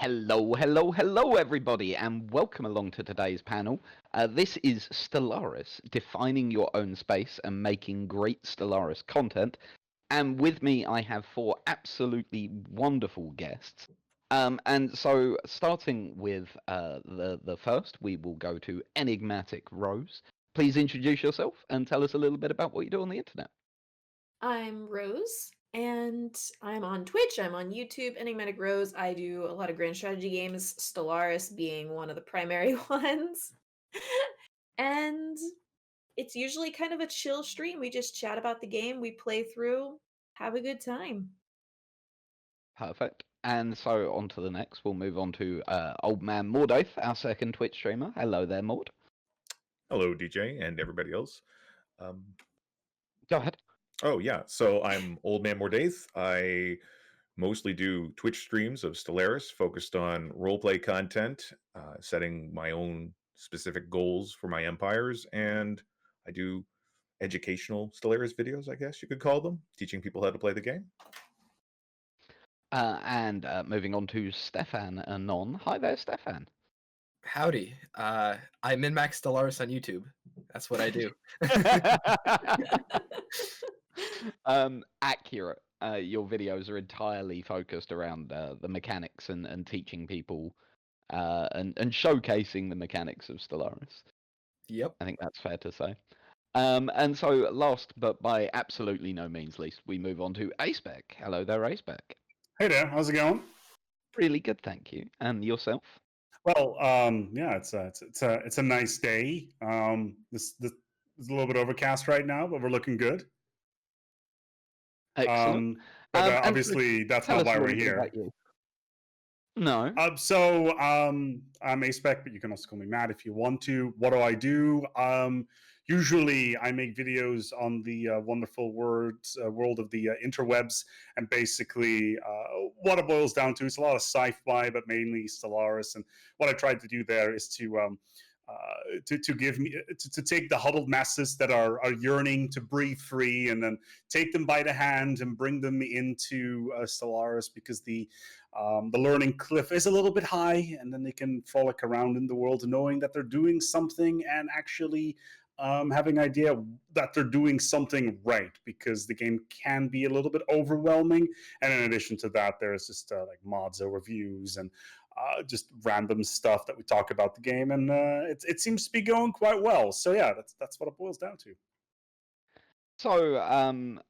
Hello, everybody, and welcome along to today's panel. This is Stellaris, defining your own space and making great Stellaris content. And with me, I have four absolutely wonderful guests. And so, starting with the first, we will go to Enigmatic Rose. Please introduce yourself and tell us a little bit about what you do on the internet. I'm Rose, and I'm on Twitch, I'm on YouTube, Enigmatic Rose. I do a lot of grand strategy games, Stellaris being one of the primary ones. And it's usually kind of a chill stream. We just chat about the game, we play through, have a good time. Perfect. And so on to the next, we'll move on to OldManMordaith, our second Twitch streamer. Hello there, Maud. Hello, DJ, and everybody else. Go ahead. Oh, yeah. So I'm OldManMordaith. I mostly do Twitch streams of Stellaris focused on roleplay content, setting my own specific goals for my empires, and I do educational Stellaris videos, I guess you could call them, teaching people how to play the game. And moving on to Stefan Annon. Hi there, Stefan. Howdy. I min-max Stellaris on YouTube. That's what I do. Accurate. Your videos are entirely focused around the mechanics and teaching people and showcasing the mechanics of Stellaris. Yep. I think that's fair to say. And so last, but by absolutely no means least, we move on to Acebeck. Hello there, Acebeck. Hey there, how's it going? Really good, thank you. And yourself? Well, yeah, it's a nice day. This is a little bit overcast right now, but we're looking good. Excellent. But obviously, that's not why we're here. No. I'm Acebeck, but you can also call me Matt if you want to. What do? Usually, I make videos on the wonderful world of the interwebs, and basically, what it boils down to is a lot of sci-fi, but mainly Stellaris. And what I tried to do there is to take the huddled masses that are yearning to breathe free, and then take them by the hand and bring them into Stellaris, because the learning cliff is a little bit high, and then they can frolic around in the world knowing that they're doing something, and actually having an idea that they're doing something right, because the game can be a little bit overwhelming. And in addition to that, there's just like mods overviews and just random stuff that we talk about the game, and it seems to be going quite well. So yeah, that's what it boils down to. So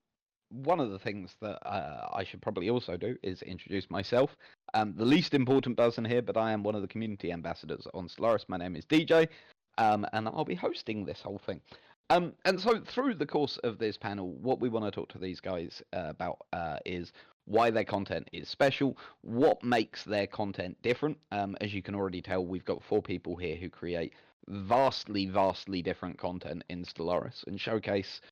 one of the things that I should probably also do is introduce myself. The least important person here, but I am one of the community ambassadors on Stellaris. My name is DJ, and I'll be hosting this whole thing. And so through the course of this panel, what we want to talk to these guys about is why their content is special, what makes their content different. As you can already tell, we've got four people here who create vastly different content in Stellaris and showcase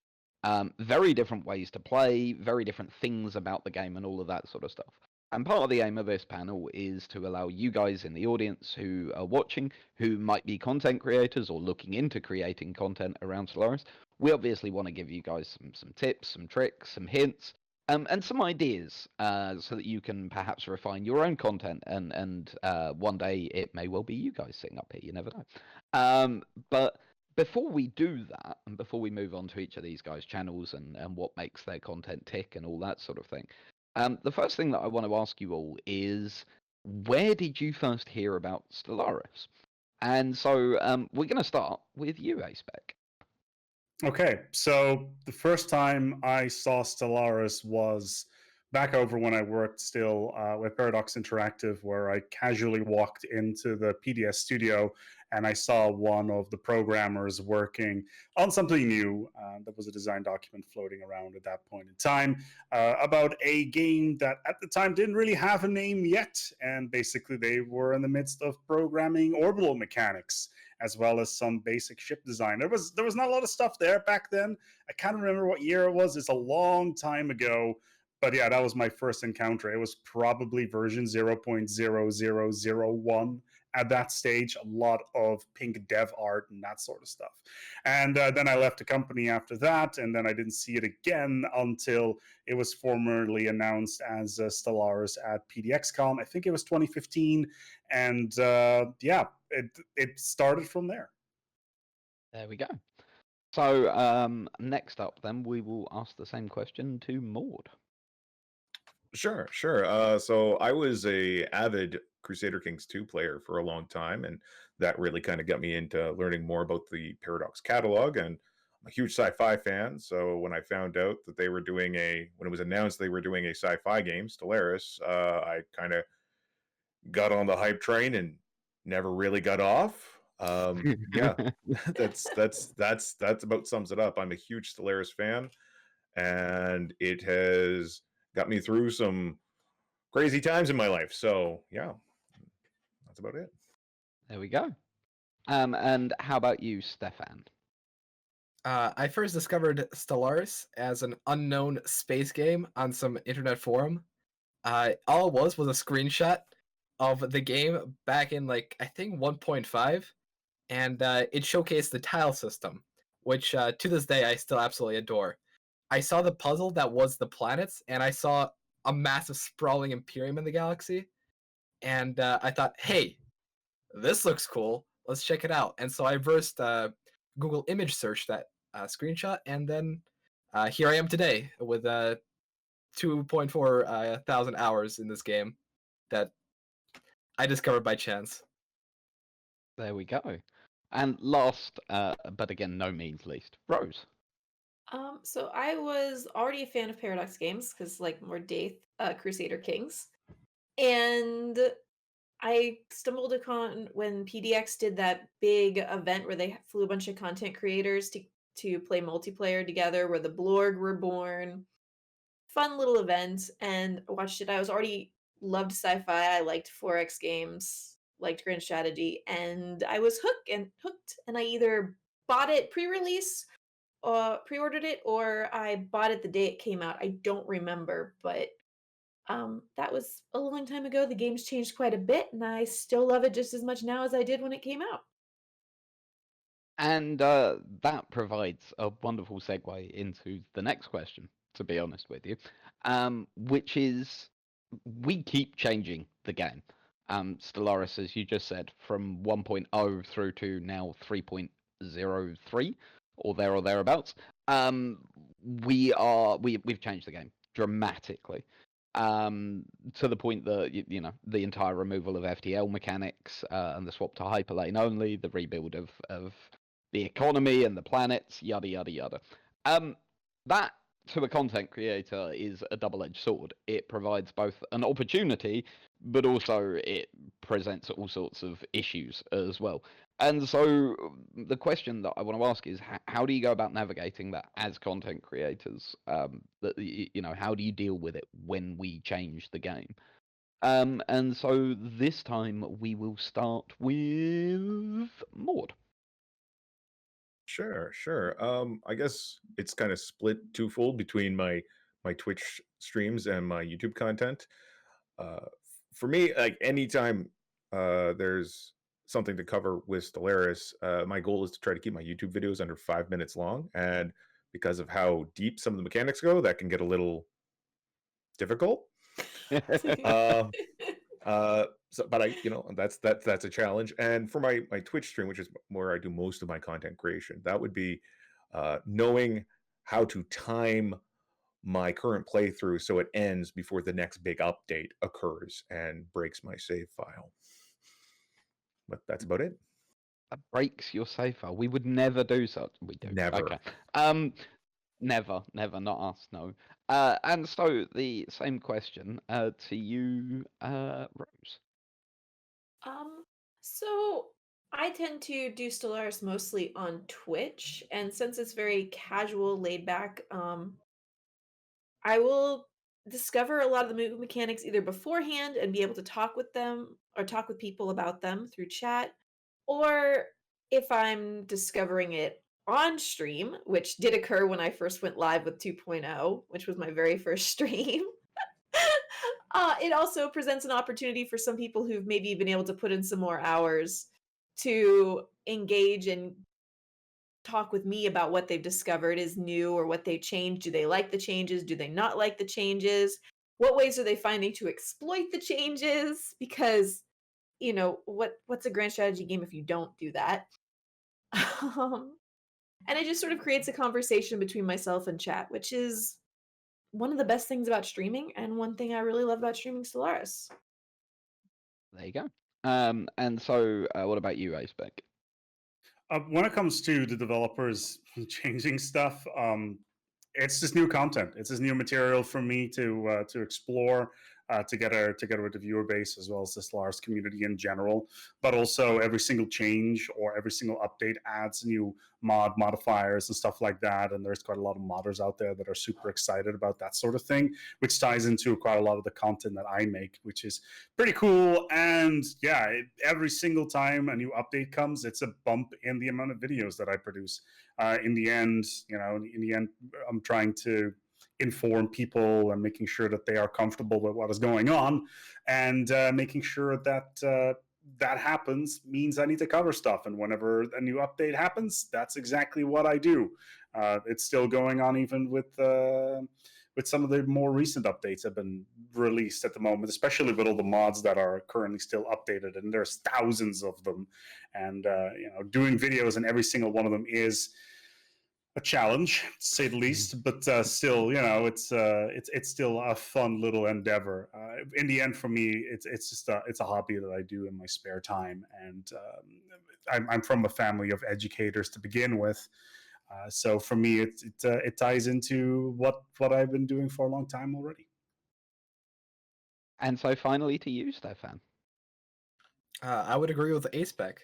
very different ways to play, very different things about the game and all of that sort of stuff. And part of the aim of this panel is to allow you guys in the audience who are watching, who might be content creators or looking into creating content around Stellaris, we obviously want to give you guys some tips, some tricks, some hints, and some ideas so that you can perhaps refine your own content, and one day it may well be you guys sitting up here, you never know. But before we do that, and before we move on to each of these guys' channels and what makes their content tick and all that sort of thing, the first thing that I want to ask you all is, where did you first hear about Stellaris? And so we're going to start with you, Acebeck. Okay, so the first time I saw Stellaris was back over when I worked still with Paradox Interactive, where I casually walked into the PDS studio and I saw one of the programmers working on something new. There was a design document floating around at that point in time about a game that at the time didn't really have a name yet. And basically they were in the midst of programming orbital mechanics, as well as some basic ship design. There was not a lot of stuff there back then. I can't remember what year it was. It's a long time ago. But yeah, that was my first encounter. It was probably version 0.0001 at that stage a lot of pink dev art and that sort of stuff. And then I left the company after that, and then I didn't see it again until it was formally announced as Stellaris at PDXCON. I think it was 2015, and yeah, it started from there. There we go. So next up, then we will ask the same question to Maud. Sure. So I was a avid Crusader Kings 2 player for a long time, and that really kind of got me into learning more about the Paradox catalog. And I'm a huge sci-fi fan, so when I found out that they were doing when it was announced they were doing a sci-fi game, Stellaris, I kind of got on the hype train and never really got off. Yeah, that's about sums it up. I'm a huge Stellaris fan, and it has got me through some crazy times in my life. So yeah, that's about it. There we go. And how about you, Stefan? I first discovered Stellaris as an unknown space game on some internet forum. All it was a screenshot of the game back in I think 1.5, and it showcased the tile system, which to this day I still absolutely adore. I saw the puzzle that was the planets, and I saw a massive sprawling Imperium in the galaxy, and I thought, hey, this looks cool. Let's check it out. And so I versed Google image search that screenshot, and then here I am today with 2.4 thousand hours in this game that I discovered by chance. There we go. And last, but again, no means least, Rose. So I was already a fan of Paradox games because, like Mordaith, Crusader Kings, and I stumbled upon when PDX did that big event where they flew a bunch of content creators to play multiplayer together, where the Blorg were born. Fun little event, and I watched it. I was already loved sci-fi. I liked 4X games, liked grand strategy, and I was hooked. And I either bought it pre-release, pre-ordered it, or I bought it the day it came out. I don't remember, but that was a long time ago. The game's changed quite a bit, and I still love it just as much now as I did when it came out. And that provides a wonderful segue into the next question, to be honest with you, which is, we keep changing the game. Stellaris, as you just said, from 1.0 through to now 3.03 or thereabouts. We've changed the game dramatically. To the point that you know, the entire removal of FTL mechanics and the swap to hyperlane only, the rebuild of the economy and the planets, yada yada yada. That to a content creator is a double-edged sword. It provides both an opportunity, but also it presents all sorts of issues as well. And so the question that I want to ask is, how do you go about navigating that as content creators? That you know, how do you deal with it when we change the game? And so this time we will start with Maud. Sure. I guess it's kind of split twofold between my Twitch streams and my YouTube content. For me, like anytime there's something to cover with Stellaris, my goal is to try to keep my YouTube videos under 5 minutes long. And because of how deep some of the mechanics go, that can get a little difficult. But I, that's a challenge. And for my Twitch stream, which is where I do most of my content creation, that would be knowing how to time my current playthrough so it ends before the next big update occurs and breaks my save file. But that's about it. That breaks your save file. We would never do such. We do. Never. Okay. Never, not us, no. And so the same question to you, Rose. So I tend to do Stellaris mostly on Twitch, and since it's very casual, laid back, I will discover a lot of the movie mechanics either beforehand and be able to talk with them or talk with people about them through chat, or if I'm discovering it on stream, which did occur when I first went live with 2.0, which was my very first stream. It also presents an opportunity for some people who've maybe been able to put in some more hours to engage and talk with me about what they've discovered is new or what they've changed. Do they like the changes? Do they not like the changes? What ways are they finding to exploit the changes? Because, what's a grand strategy game if you don't do that? Um, and it just sort of creates a conversation between myself and chat, which is one of the best things about streaming and one thing I really love about streaming Stellaris. There you go. And so, what about you, Acebek? When it comes to the developers changing stuff, it's just new content. It's just new material for me to explore, together with the viewer base as well as the Stellaris community in general. But also, every single change or every single update adds new modifiers and stuff like that. And there's quite a lot of modders out there that are super excited about that sort of thing, which ties into quite a lot of the content that I make, which is pretty cool. And yeah, every single time a new update comes, it's a bump in the amount of videos that I produce. In the end, I'm trying to inform people and making sure that they are comfortable with what is going on, and making sure that that happens means I need to cover stuff. And whenever a new update happens, that's exactly what I do. It's still going on even with some of the more recent updates have been released at the moment, especially with all the mods that are currently still updated, and there's thousands of them. And doing videos in every single one of them is a challenge, to say the least, but still, it's still a fun little endeavor. In the end, for me, it's just it's a hobby that I do in my spare time, and I'm from a family of educators to begin with, so for me, it ties into what I've been doing for a long time already. And so, finally, to you, Stefan. I would agree with Acebek.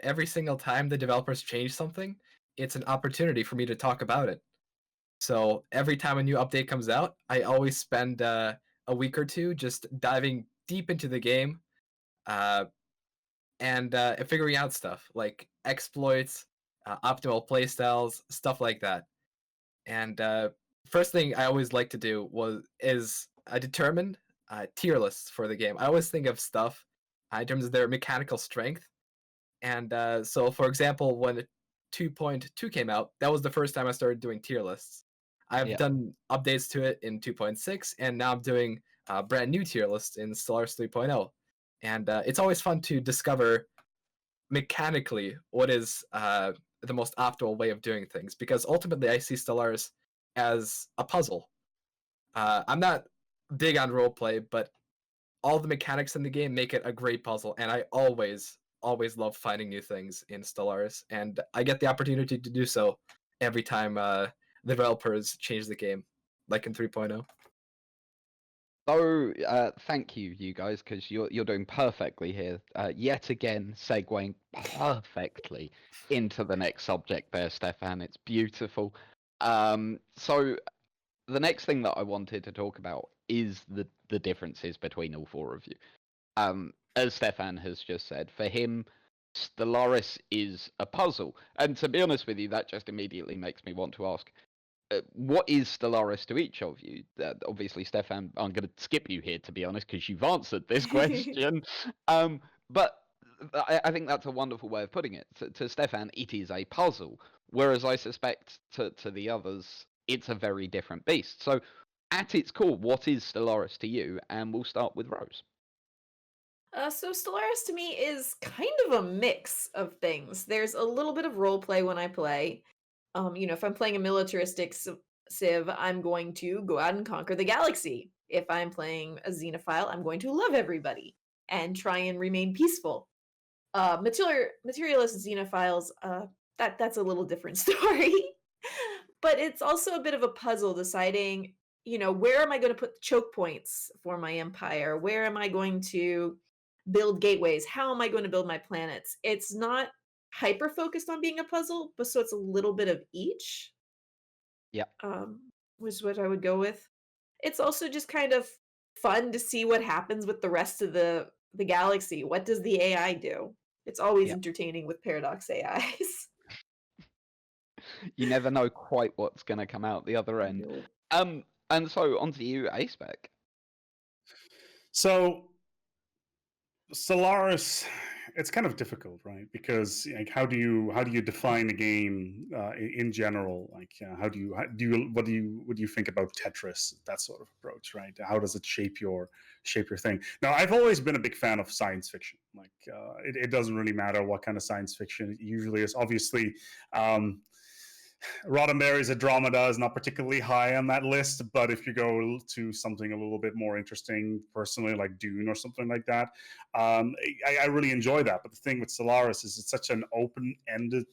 Every single time the developers change something, it's an opportunity for me to talk about it. So every time a new update comes out, I always spend a week or two just diving deep into the game, and figuring out stuff like exploits, optimal playstyles, stuff like that. And first thing I always like to do is I determine tier lists for the game. I always think of stuff in terms of their mechanical strength. And so, for example, when 2.2 came out, that was the first time I started doing tier lists. I've done updates to it in 2.6, and now I'm doing brand new tier lists in Stellaris 3.0. And it's always fun to discover mechanically what is the most optimal way of doing things, because ultimately I see Stellaris as a puzzle. I'm not big on roleplay, but all the mechanics in the game make it a great puzzle, and I always love finding new things in Stellaris, and I get the opportunity to do so every time the developers change the game, like in 3.0. So, thank you guys, because you're doing perfectly here. Yet again, segueing perfectly into the next subject there, Stefan. It's beautiful. So the next thing that I wanted to talk about is the differences between all four of you. As Stefan has just said, for him, Stellaris is a puzzle. And to be honest with you, that just immediately makes me want to ask, what is Stellaris to each of you? Obviously, Stefan, I'm going to skip you here, to be honest, because you've answered this question. But I think that's a wonderful way of putting it. To Stefan, it is a puzzle, whereas I suspect to the others, it's a very different beast. So, at its core, what is Stellaris to you? And we'll start with Rose. So Stellaris to me is kind of a mix of things. There's a little bit of role play when I play. If I'm playing a militaristic civ, I'm going to go out and conquer the galaxy. If I'm playing a xenophile, I'm going to love everybody and try and remain peaceful. Materialist xenophiles, that's a little different story. But it's also a bit of a puzzle deciding, where am I going to put the choke points for my empire? Where am I going to build gateways? How am I going to build my planets? It's not hyper focused on being a puzzle, but so it's a little bit of each. Yeah. Was what I would go with. It's also just kind of fun to see what happens with the rest of the galaxy. What does the AI do? It's always entertaining with Paradox AIs. You never know quite what's going to come out the other end. And so on to you, Acebek. So Stellaris, it's kind of difficult, right? Because like, how do you define a game in general? Like, what do you think about Tetris? That sort of approach, right? How does it shape your thing? Now, I've always been a big fan of science fiction. Like, it doesn't really matter what kind of science fiction it usually is. Obviously, Roddenberry's Andromeda is not particularly high on that list, but if you go to something a little bit more interesting, personally, like Dune or something like that, I really enjoy that. But the thing with Stellaris is it's such an open-ended,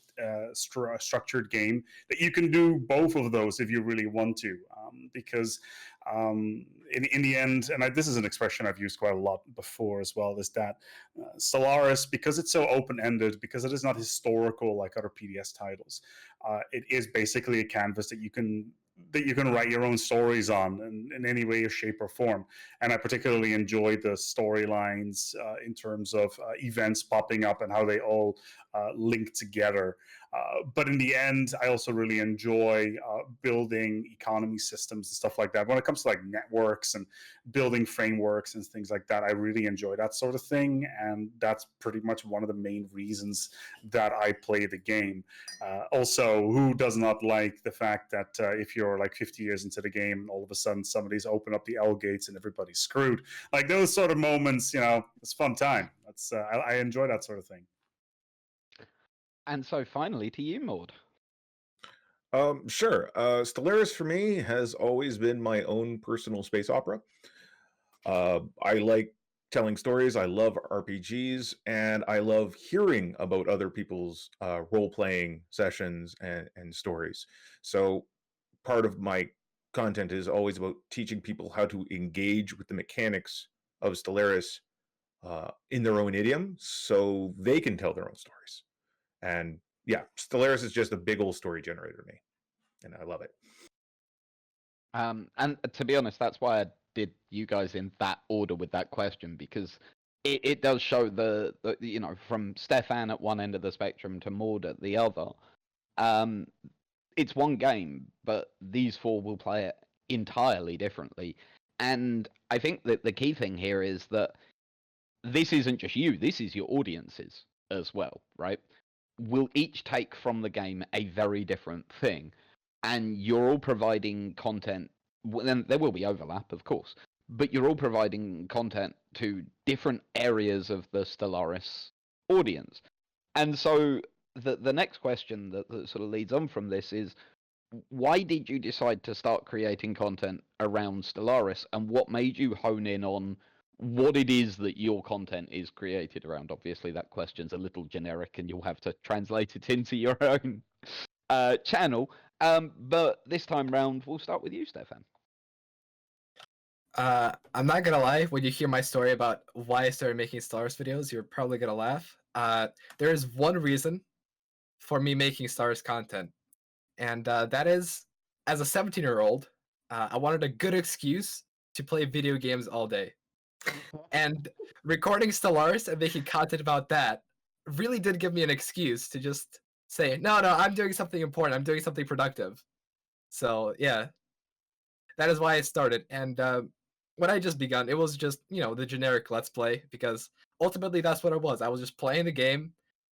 structured game that you can do both of those if you really want to, because in the end, and this is an expression I've used quite a lot before as well, is that Stellaris, because it's so open-ended, because it is not historical like other PDS titles, it is basically a canvas that you can write your own stories on in any way, shape, or form. And I particularly enjoy the storylines in terms of events popping up and how they all link together. But in the end, I also really enjoy building economy systems and stuff like that. When it comes to like networks and building frameworks and things like that, I really enjoy that sort of thing. And that's pretty much one of the main reasons that I play the game. Also, who does not like the fact that if you're like 50 years into the game, all of a sudden somebody's open up the L gates and everybody's screwed? Like those sort of moments, it's fun time. That's I enjoy that sort of thing. And so finally to you, Maud. Sure. Stellaris for me has always been my own personal space opera. I like telling stories. I love RPGs, and I love hearing about other people's role-playing sessions and stories. So part of my content is always about teaching people how to engage with the mechanics of Stellaris in their own idiom so they can tell their own stories. And yeah, Stellaris is just a big old story generator to me, and I love it. And to be honest, that's why I did you guys in that order with that question, because it does show the from Stefan at one end of the spectrum to Maud at the other. It's one game, but these four will play it entirely differently. And I think that the key thing here is that this isn't just you, this is your audiences as well, right? Will each take from the game a very different thing, and you're all providing content. Then there will be overlap, of course, but you're all providing content to different areas of the Stellaris audience. And so the next question that sort of leads on from this is, why did you decide to start creating content around Stellaris, and what made you hone in on what it is that your content is created around? Obviously, that question's a little generic, and you'll have to translate it into your own channel. But this time round, we'll start with you, Stefan. I'm not gonna lie, when you hear my story about why I started making Stellaris videos, you're probably gonna laugh. There is one reason for me making Stellaris content, and that is, as a 17-year-old, I wanted a good excuse to play video games all day. And recording Stellaris and making content about that really did give me an excuse to just say, no, I'm doing something important, I'm doing something productive. So yeah, that is why I started. And when I just begun, it was just, the generic Let's Play, because ultimately that's what it was. I was just playing the game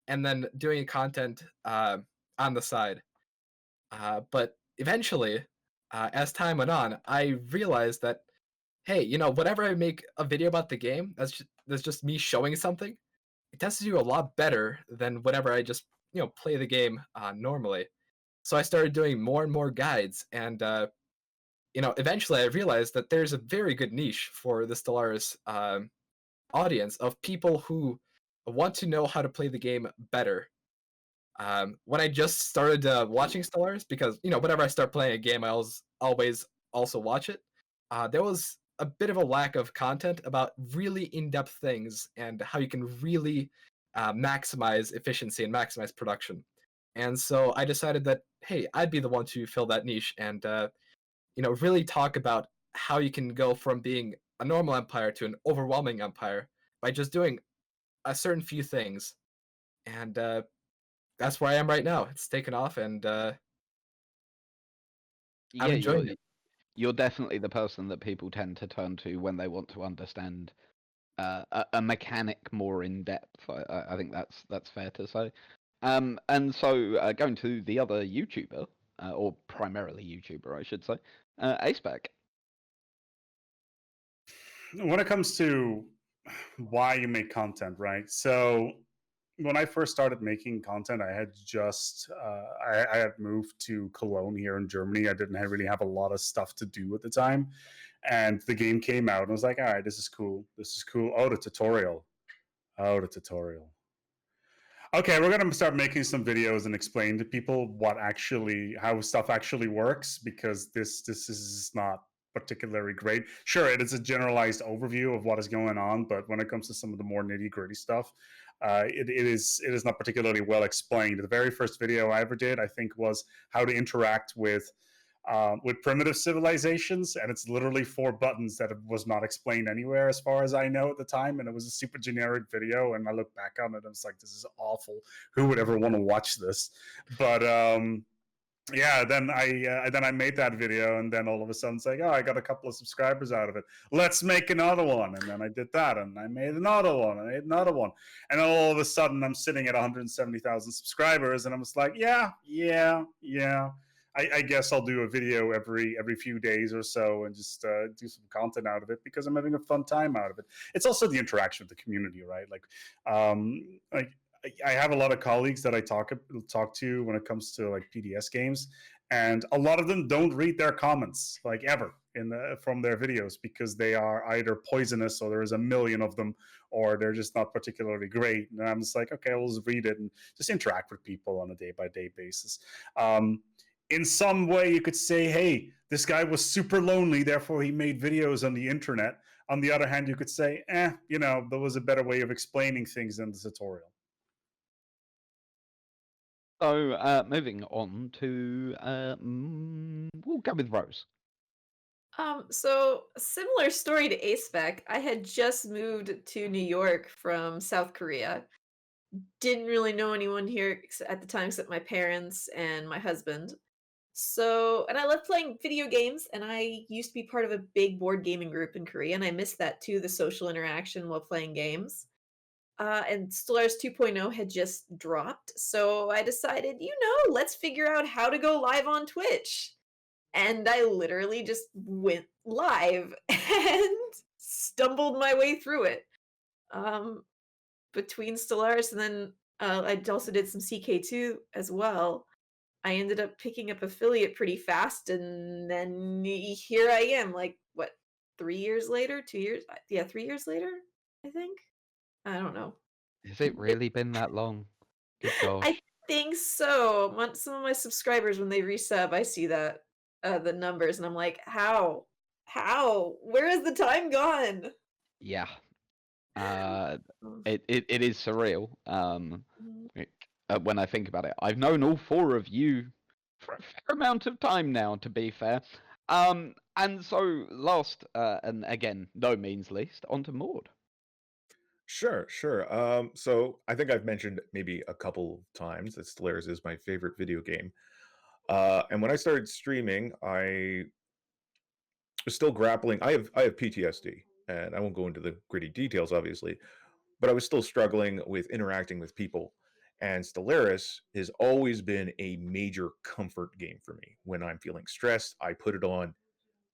and then doing content on the side. But eventually, as time went on, I realized that, hey, whenever I make a video about the game, that's just me showing something, it tends to do a lot better than whenever I just, play the game normally. So I started doing more and more guides, and eventually I realized that there's a very good niche for the Stellaris audience of people who want to know how to play the game better. When I just started watching Stellaris, because whenever I start playing a game, I always also watch it. There was a bit of a lack of content about really in-depth things and how you can really maximize efficiency and maximize production. And so I decided that, hey, I'd be the one to fill that niche and really talk about how you can go from being a normal empire to an overwhelming empire by just doing a certain few things. And that's where I am right now. It's taken off, and I'm enjoying it. you're definitely the person that people tend to turn to when they want to understand a mechanic more in depth. I think that's fair to say. And so going to the other YouTuber, or primarily YouTuber, I should say, Aceback. When it comes to why you make content, right? So when I first started making content, I had just I had moved to Cologne here in Germany. I didn't really have a lot of stuff to do at the time, and the game came out, and I was like, all right, this is cool. This is cool. Oh, the tutorial. Oh, the tutorial. Okay, we're gonna start making some videos and explain to people how stuff actually works, because this is not particularly great. Sure, it is a generalized overview of what is going on, but when it comes to some of the more nitty gritty stuff, it is not particularly well explained. The very first video I ever did, I think, was how to interact with primitive civilizations, and it's literally 4 buttons that was not explained anywhere as far as I know at the time, and it was a super generic video, and I look back on it and it's like, this is awful. Who would ever want to watch this? But yeah, then I made that video, and then all of a sudden it's like, oh, I got a couple of subscribers out of it. Let's make another one. And then I did that, and I made another one, and I made another one. And then all of a sudden I'm sitting at 170,000 subscribers, and I'm just like, yeah. I guess I'll do a video every few days or so and just do some content out of it, because I'm having a fun time out of it. It's also the interaction with the community, right? Like I have a lot of colleagues that I talk to when it comes to like PDS games, and a lot of them don't read their comments like ever from their videos, because they are either poisonous, or there's a million of them, or they're just not particularly great. And I'm just like, okay, I'll just read it and just interact with people on a day-by-day basis. In some way, you could say, hey, this guy was super lonely, therefore he made videos on the internet. On the other hand, you could say, there was a better way of explaining things in the tutorial. So moving on to, we'll go with Rose. So similar story to Aceback. I had just moved to New York from South Korea. Didn't really know anyone here at the time except my parents and my husband. So, and I love playing video games, and I used to be part of a big board gaming group in Korea, and I missed that too, the social interaction while playing games. And Stellaris 2.0 had just dropped, so I decided, let's figure out how to go live on Twitch. And I literally just went live and stumbled my way through it. Between Stellaris and then I also did some CK2 as well. I ended up picking up affiliate pretty fast, and then here I am, like, what, 3 years later? 2 years? Yeah, 3 years later, I think? I don't know. Has it really been that long? Good gosh. I think so. Some of my subscribers, when they resub, I see that, the numbers, and I'm like, how? Where has the time gone? Yeah. It is surreal. When I think about it, I've known all 4 of you for a fair amount of time now, to be fair. And so last, and again, no means least, on to Maud. Sure. So I think I've mentioned maybe a couple of times that Stellaris is my favorite video game. And when I started streaming, I was still grappling. I have PTSD, and I won't go into the gritty details, obviously, but I was still struggling with interacting with people. And Stellaris has always been a major comfort game for me. When I'm feeling stressed, I put it on.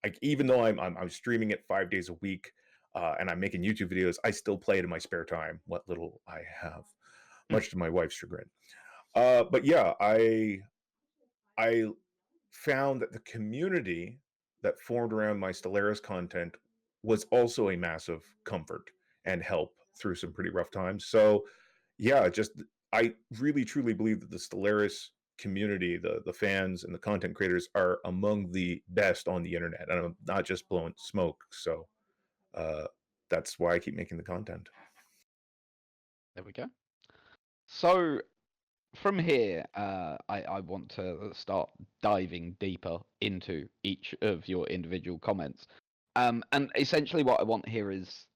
Like, even though I'm streaming it 5 days a week, and I'm making YouTube videos, I still play it in my spare time, what little I have, much to my wife's chagrin. But yeah, I found that the community that formed around my Stellaris content was also a massive comfort and help through some pretty rough times. So yeah, I really truly believe that the Stellaris community, the fans and the content creators, are among the best on the internet, and I'm not just blowing smoke. So that's why I keep making the content. There we go. So from here, I want to start diving deeper into each of your individual comments. And essentially what I want here is,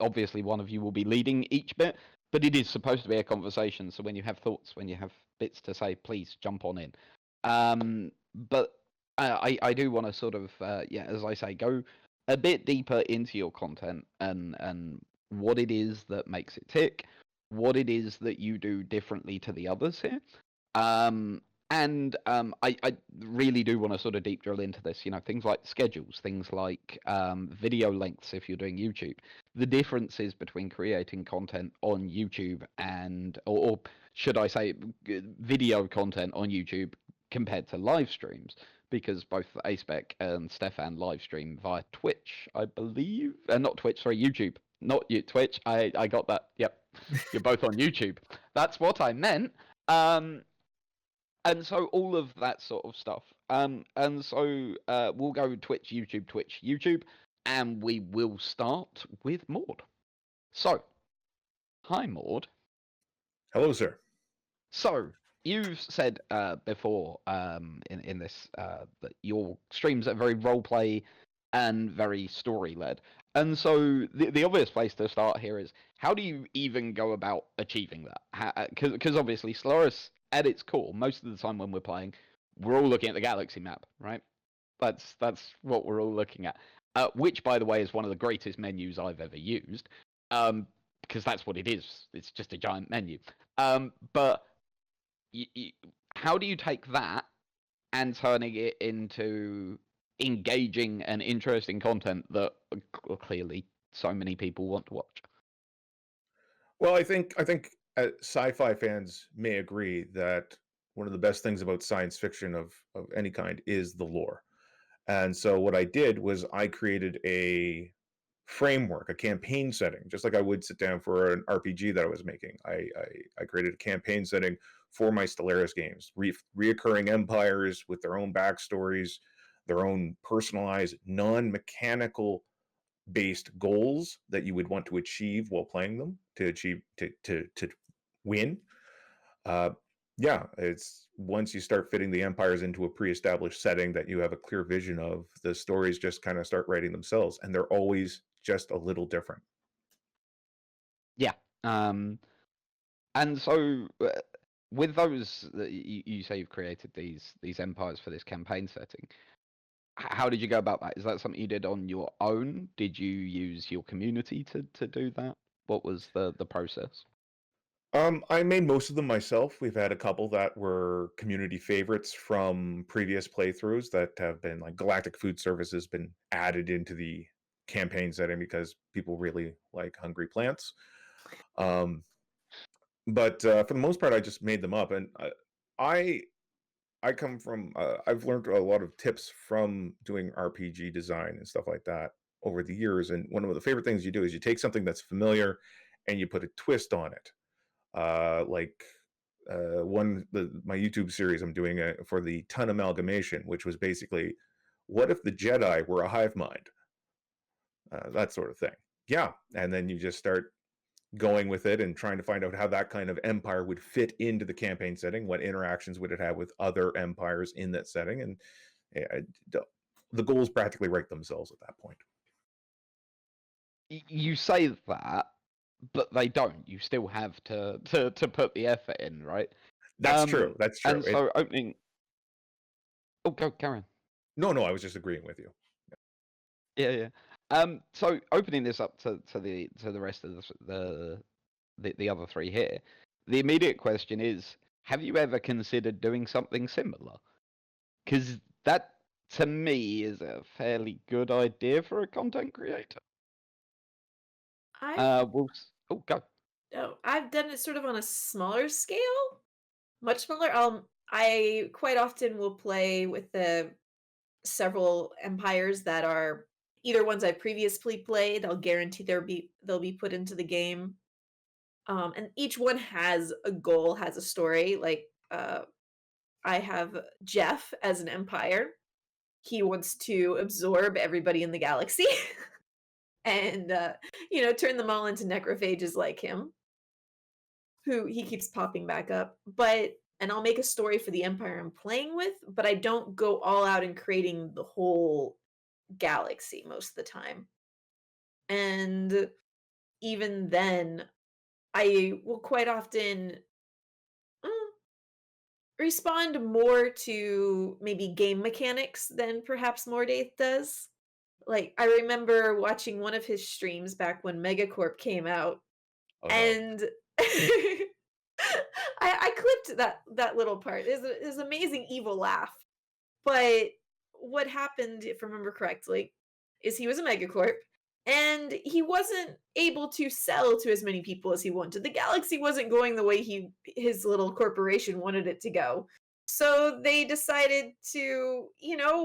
obviously one of you will be leading each bit, but it is supposed to be a conversation. So when you have thoughts, when you have bits to say, please jump on in. But I do want to sort of as I say, go a bit deeper into your content and what it is that makes it tick, what it is that you do differently to the others here. I really do want to sort of deep drill into this, things like schedules, things like video lengths if you're doing YouTube, the differences between creating content on YouTube or should I say video content on YouTube compared to live streams, because both Acespec and Stefan live stream via Twitch, I believe. Not Twitch, sorry, YouTube. Not Twitch. I got that. Yep. You're both on YouTube. That's what I meant. And so all of that sort of stuff. And so we'll go Twitch, YouTube, and we will start with Maud. So, hi, Maud. Hello, sir. So, you've said before in this that your streams are very roleplay and very story-led. And so the obvious place to start here is, how do you even go about achieving that? Because obviously Stellaris, at its core, most of the time when we're playing, we're all looking at the galaxy map, right? That's what we're all looking at. Which, by the way, is one of the greatest menus I've ever used. Because that's what it is. It's just a giant menu. But how do you take that and turning it into engaging and interesting content that clearly so many people want to watch? Well, I think sci-fi fans may agree that one of the best things about science fiction of any kind is the lore. And so what I did was I created a framework, a campaign setting, just like I would sit down for an RPG that I was making. I created a campaign setting for my Stellaris games, reoccurring empires with their own backstories, their own personalized, non-mechanical based goals that you would want to achieve while playing them to win. It's once you start fitting the empires into a pre-established setting that you have a clear vision of, the stories just kind of start writing themselves, and they're always just a little different. Yeah. And so with those, you say you've created these empires for this campaign setting. How did you go about that? Is that something you did on your own? Did you use your community to do that? What was the process? I made most of them myself. We've had a couple that were community favorites from previous playthroughs that have been, like, Galactic Food Service has been added into the campaign setting because people really like hungry plants. But for the most part, I just made them up, and I come from I've learned a lot of tips from doing RPG design and stuff like that over the years. And one of the favorite things you do is you take something that's familiar and you put a twist on it. My YouTube series I'm doing for the Ton Amalgamation, which was basically, what if the Jedi were a hive mind? That sort of thing. Yeah, and then you just start going with it and trying to find out how that kind of empire would fit into the campaign setting. What interactions would it have with other empires in that setting? And the goals practically write themselves at that point. You say that, but they don't. You still have to put the effort in, right? That's true. That's true. And so opening. Oh, go, Karen. No, I was just agreeing with you. Yeah. So opening this up to the rest of the other three here, the immediate question is: have you ever considered doing something similar? Because that, to me, is a fairly good idea for a content creator. Go. I've done it sort of on a smaller scale, much smaller. I quite often will play with the several empires that are either ones I've previously played. I'll guarantee they'll be put into the game, and each one has a goal, has a story. Like I have Jeff as an empire. He wants to absorb everybody in the galaxy. And turn them all into necrophages like him, who he keeps popping back up. And I'll make a story for the empire I'm playing with, but I don't go all out in creating the whole galaxy most of the time. And even then, I will quite often respond more to maybe game mechanics than perhaps Mordaith does. Like, I remember watching one of his streams back when Megacorp came out, Oh, no. and I clipped that little part. It was his amazing evil laugh. But what happened, if I remember correctly, is he was a Megacorp, and he wasn't able to sell to as many people as he wanted. The galaxy wasn't going the way his little corporation wanted it to go. So they decided to,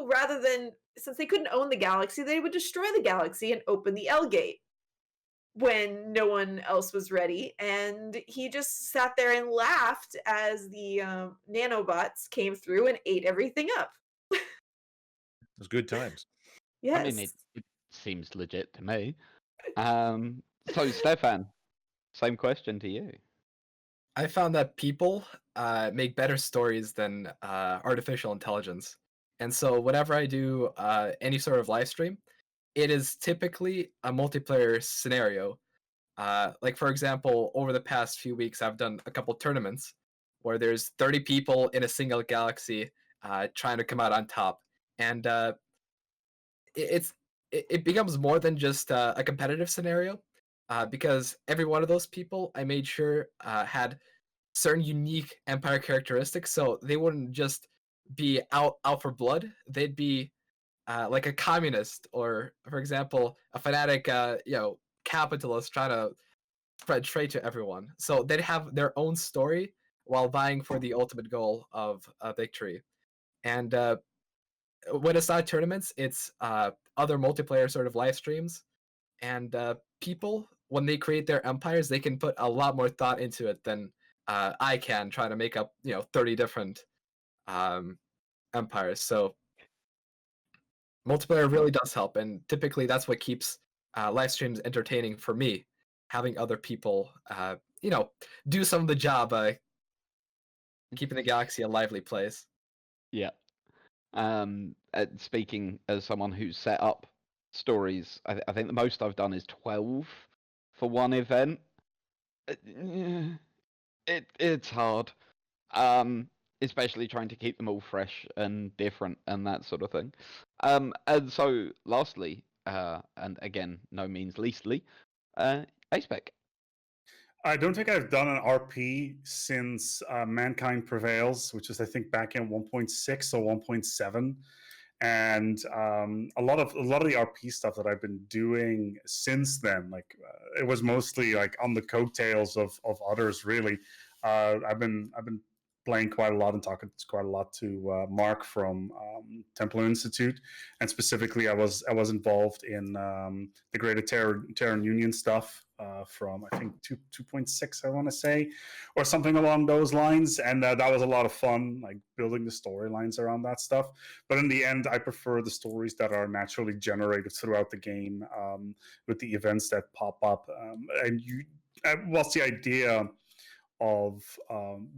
rather than, since they couldn't own the galaxy, they would destroy the galaxy and open the L gate when no one else was ready. And he just sat there and laughed as the nanobots came through and ate everything up. It was good times. Yes. I mean, it seems legit to me. So, Stefan, same question to you. I found that people make better stories than artificial intelligence. And so whenever I do any sort of live stream, it is typically a multiplayer scenario. Like, for example, over the past few weeks, I've done a couple tournaments where there's 30 people in a single galaxy trying to come out on top. And it becomes more than just a competitive scenario, because every one of those people I made sure had certain unique Empire characteristics, so they wouldn't just be out for blood. They'd be like a communist, or, for example, a fanatic, capitalist trying to spread trade to everyone. So they'd have their own story while vying for the ultimate goal of a victory. And when it's not tournaments, it's other multiplayer sort of live streams. And people, when they create their empires, they can put a lot more thought into it than I can, trying to make up 30 different empires. So multiplayer really does help, and typically that's what keeps live streams entertaining for me. Having other people, do some of the job, keeping the galaxy a lively place. Yeah. Speaking as someone who's set up stories, I think the most I've done is 12 for one event. It's hard, especially trying to keep them all fresh and different and that sort of thing. And so, lastly, and again, no means leastly, Aspec. I don't think I've done an RP since Mankind Prevails, which is I think back in 1.6 or 1.7, and a lot of the RP stuff that I've been doing since then, like it was mostly like on the coattails of others. Really, I've been playing quite a lot and talking quite a lot to Mark from Templar Institute, and specifically I was involved in the Greater Terran Union stuff from I think 2.6 I want to say, or something along those lines, and that was a lot of fun, like building the storylines around that stuff. But in the end, I prefer the stories that are naturally generated throughout the game, with the events that pop up. And what's the idea of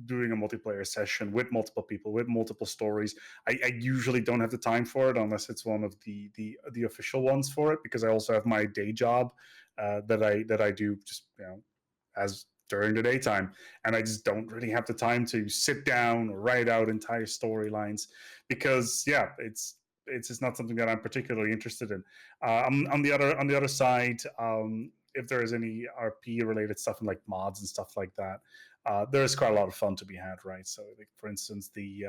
doing a multiplayer session with multiple people, with multiple stories? I usually don't have the time for it unless it's one of the official ones for it, because I also have my day job that I do just as during the daytime, and I just don't really have the time to sit down or write out entire storylines, because it's just not something that I'm particularly interested in. On the other side, if there is any RP related stuff and like mods and stuff like that, there is quite a lot of fun to be had, right? So, like, for instance, the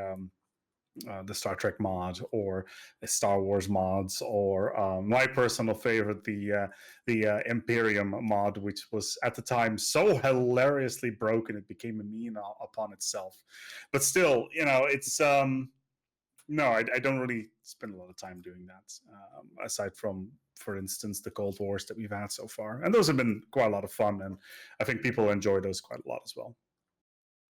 Star Trek mod, or the Star Wars mods, or my personal favorite, the Imperium mod, which was at the time so hilariously broken it became a meme upon itself. But still, it's no, I don't really spend a lot of time doing that, aside from, for instance, the Cold Wars that we've had so far, and those have been quite a lot of fun, and I think people enjoy those quite a lot as well.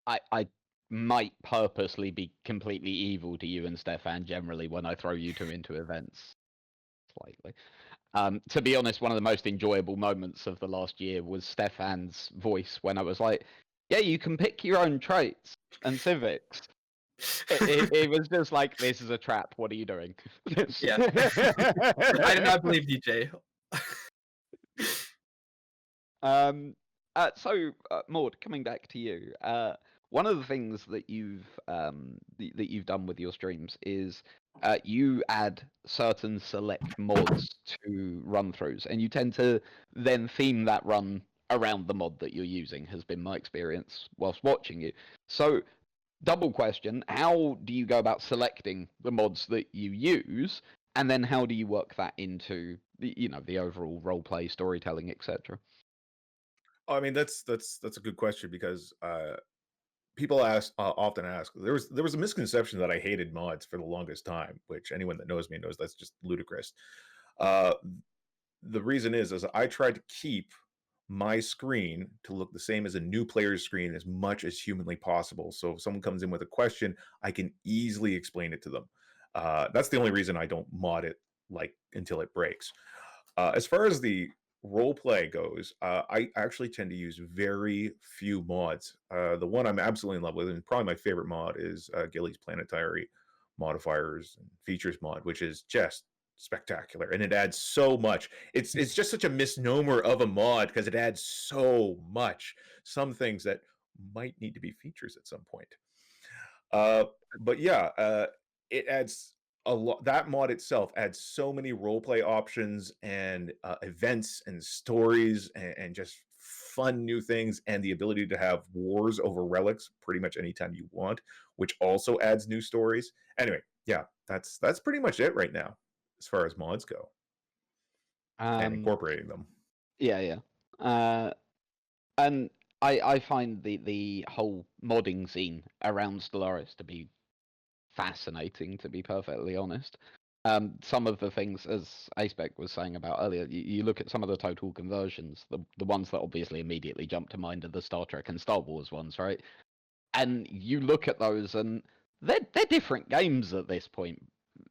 I might purposely be completely evil to you and Stefan generally when I throw you two into events. Slightly. To be honest, one of the most enjoyable moments of the last year was Stefan's voice when I was like, yeah, you can pick your own traits and civics. It was just like, this is a trap. What are you doing? Yeah. I do not believe DJ. So, Maud, coming back to you. one of the things that you've done with your streams is you add certain select mods to run throughs, and you tend to then theme that run around the mod that you're using. Has been my experience whilst watching you. So, double question: how do you go about selecting the mods that you use, and then how do you work that into the overall roleplay, storytelling, etc.? I mean, that's a good question because people often ask. There was a misconception that I hated mods for the longest time, which anyone that knows me knows that's just ludicrous. The reason is I tried to keep my screen to look the same as a new player's screen as much as humanly possible. So if someone comes in with a question, I can easily explain it to them. That's the only reason I don't mod it until it breaks. As far as the role play goes, I actually tend to use very few mods. The one I'm absolutely in love with, and probably my favorite mod, is Gilly's Planetary Modifiers and Features mod, which is just spectacular, and it adds so much. It's just such a misnomer of a mod because it adds so much. Some things that might need to be features at some point. But yeah, it adds a lot. That mod itself adds so many roleplay options and events and stories and just fun new things, and the ability to have wars over relics pretty much anytime you want, which also adds new stories. Anyway, yeah, that's pretty much it right now as far as mods go, and incorporating them. Yeah. And I find the whole modding scene around Stellaris to be fascinating, to be perfectly honest. Some of the things, as Aspec was saying about earlier, you look at some of the total conversions, the ones that obviously immediately jump to mind are the Star Trek and Star Wars ones, right? And you look at those, and they're different games at this point.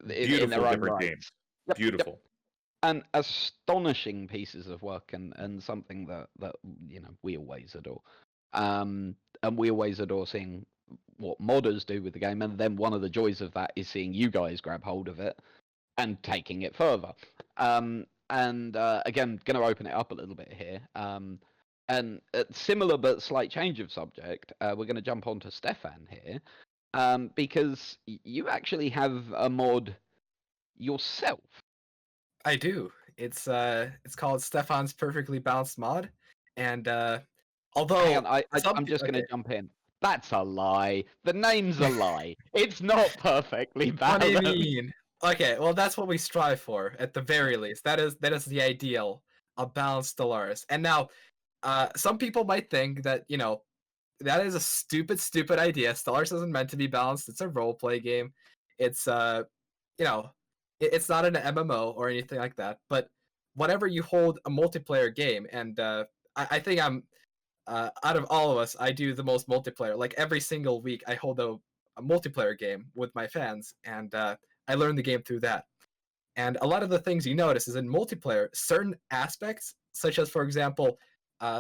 Beautiful in their own different right. games. Yep, Beautiful. Yep. And astonishing pieces of work, and something that we always adore. And we always adore seeing what modders do with the game, and then one of the joys of that is seeing you guys grab hold of it and taking it further. And again, going to open it up a little bit here. And similar but slight change of subject, we're going to jump on to Stefan here, because you actually have a mod yourself. I do. It's called Stefan's Perfectly Balanced Mod, and although Hang on, I'm just going to jump in. That's a lie. The name's a lie. It's not perfectly balanced. What do you mean? Okay, well that's what we strive for at the very least. That is the ideal, a balanced Stellaris. And now, some people might think that that is a stupid idea. Stellaris isn't meant to be balanced. It's a role play game. It's it's not an MMO or anything like that. But whenever you hold a multiplayer game, and I think I'm out of all of us, I do the most multiplayer. Like every single week, I hold a multiplayer game with my fans, and I learn the game through that. And a lot of the things you notice is in multiplayer, certain aspects, such as, for example,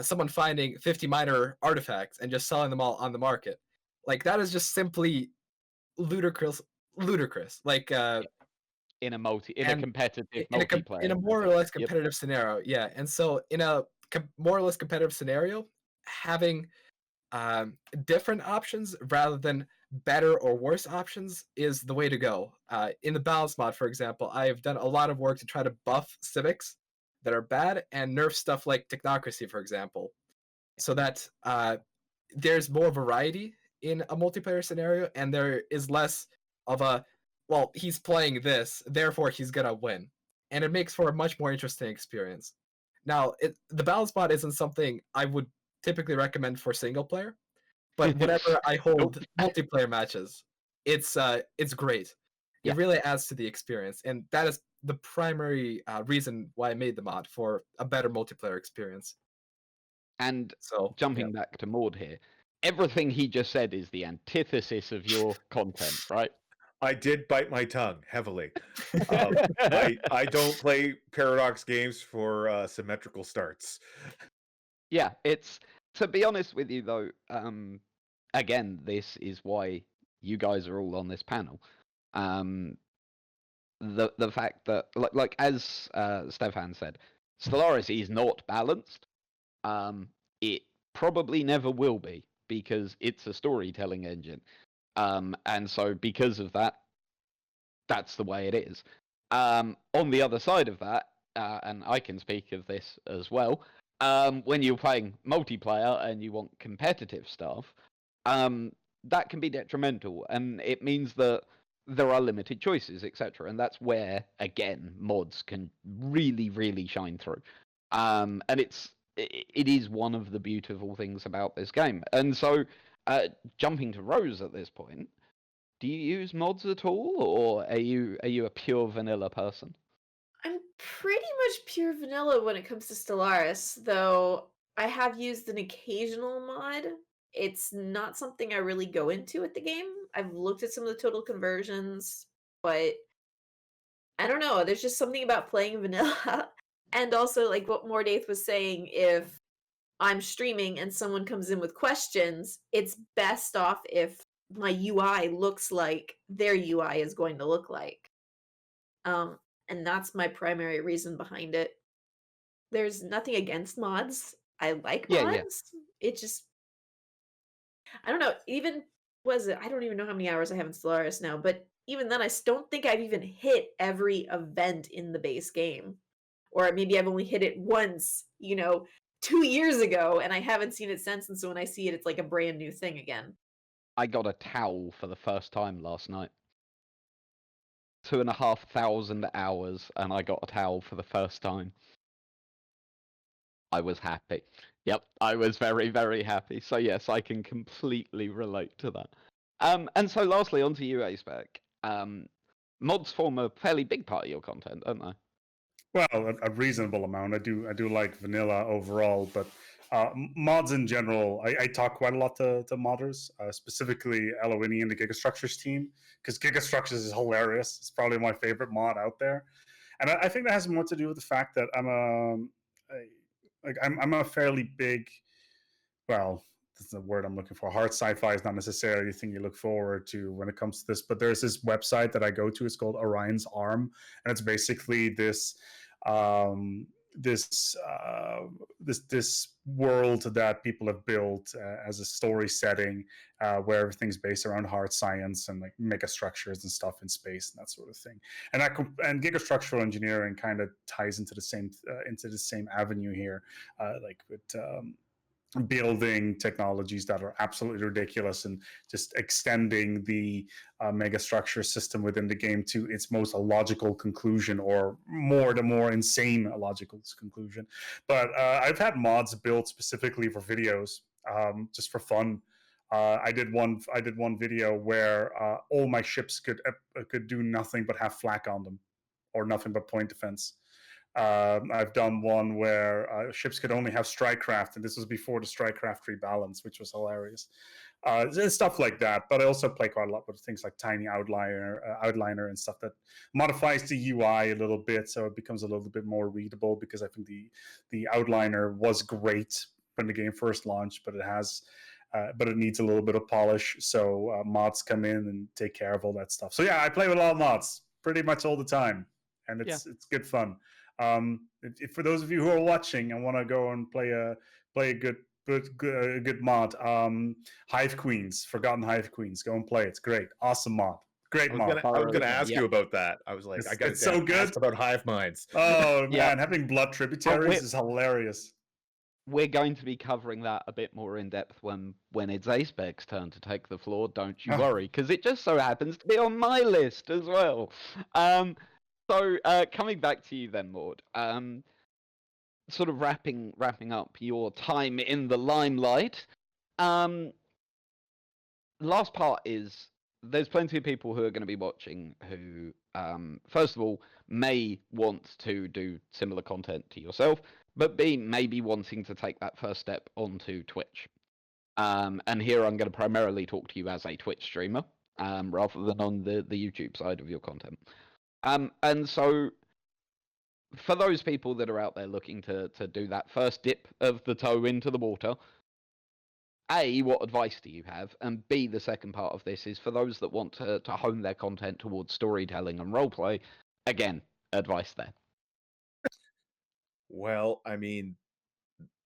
someone finding 50 minor artifacts and just selling them all on the market. Like that is just simply ludicrous. Like in a competitive multiplayer, in a more or less competitive scenario, yeah. And so in a more or less competitive scenario, having different options rather than better or worse options is the way to go. In the balance mod, for example, I've done a lot of work to try to buff civics that are bad and nerf stuff like technocracy, for example, so that there's more variety in a multiplayer scenario, and there is less of a, well, he's playing this, therefore he's gonna win. And it makes for a much more interesting experience. Now, the balance mod isn't something I would typically recommend for single player, but whenever I hold multiplayer matches, it's great. It really adds to the experience, and that is the primary reason why I made the mod, for a better multiplayer experience. And so, jumping back to Maud here, everything he just said is the antithesis of your content, right? I did bite my tongue heavily. I don't play Paradox games for symmetrical starts. Yeah, it's, to be honest with you though, again, this is why you guys are all on this panel. The fact that, like as Stefan said, Stellaris is not balanced. It probably never will be. because it's a storytelling engine. And so because of that, that's the way it is. On the other side of that, and I can speak of this as well, when you're playing multiplayer and you want competitive stuff, that can be detrimental, and it means that there are limited choices, etc. And that's where, again, mods can really, really shine through. And it is one of the beautiful things about this game. And so, jumping to Rose at this point, do you use mods at all, or are you a pure vanilla person? I'm pretty much pure vanilla when it comes to Stellaris, though I have used an occasional mod. It's not something I really go into at the game. I've looked at some of the total conversions, but I don't know. There's just something about playing vanilla. And also, like what Mordaith was saying, if I'm streaming and someone comes in with questions, it's best off if my UI looks like their UI is going to look like. And that's my primary reason behind it. There's nothing against mods. I like Yeah, mods. It just, I don't know. Even was it? I don't even know how many hours I have in Stellaris now, but even then, I don't think I've even hit every event in the base game, or maybe I've only hit it once. 2 years ago, and I haven't seen it since. And so when I see it, it's like a brand new thing again. I got a towel for the first time last night. 2,500 hours, and I got a towel for the first time. I was happy. Yep, I was very, very happy. So yes, I can completely relate to that. And so lastly, onto you, Aspec. Mods form a fairly big part of your content, don't they? Well, a reasonable amount. I do like vanilla overall, but mods in general, I talk quite a lot to modders, specifically Eloini and the Gigastructures team, because Gigastructures is hilarious. It's probably my favorite mod out there, and I think that has more to do with the fact that I'm a fairly big, well, that's the word I'm looking for. Hard sci-fi is not necessarily the thing you look forward to when it comes to this, but there's this website that I go to. It's called Orion's Arm, and it's basically this world that people have built as a story setting where everything's based around hard science and like megastructures and stuff in space and that sort of thing. And gigastructural engineering kind of ties into the same avenue here, like with building technologies that are absolutely ridiculous and just extending the megastructure system within the game to its most illogical conclusion, or the more insane illogical conclusion. But I've had mods built specifically for videos, just for fun. I did one video where all my ships could do nothing but have flak on them, or nothing but point defense. I've done one where ships could only have strikecraft, and this was before the strikecraft rebalance, which was hilarious. Stuff like that. But I also play quite a lot with things like Tiny Outliner and stuff that modifies the UI a little bit, so it becomes a little bit more readable. Because I think the Outliner was great when the game first launched, but it needs a little bit of polish. So mods come in and take care of all that stuff. So yeah, I play with a lot of mods pretty much all the time, and it's good fun. For those of you who are watching and want to go and play a good mod, Hive Queens, Forgotten Hive Queens, go and play. It's great, awesome mod, great mod. I was gonna ask you about that. I was like, I got so good about Hive Minds. Oh man, having blood tributaries is hilarious. We're going to be covering that a bit more in depth when it's Aspec's turn to take the floor. Don't you worry, because it just so happens to be on my list as well. So coming back to you then, Maud, sort of wrapping up your time in the limelight. Last part is, there's plenty of people who are going to be watching who, first of all, may want to do similar content to yourself, but B, may be wanting to take that first step onto Twitch. And here I'm going to primarily talk to you as a Twitch streamer, rather than on the YouTube side of your content. And so, for those people that are out there looking to do that first dip of the toe into the water, A, what advice do you have? And B, the second part of this is for those that want to hone their content towards storytelling and roleplay, again, advice there. Well, I mean,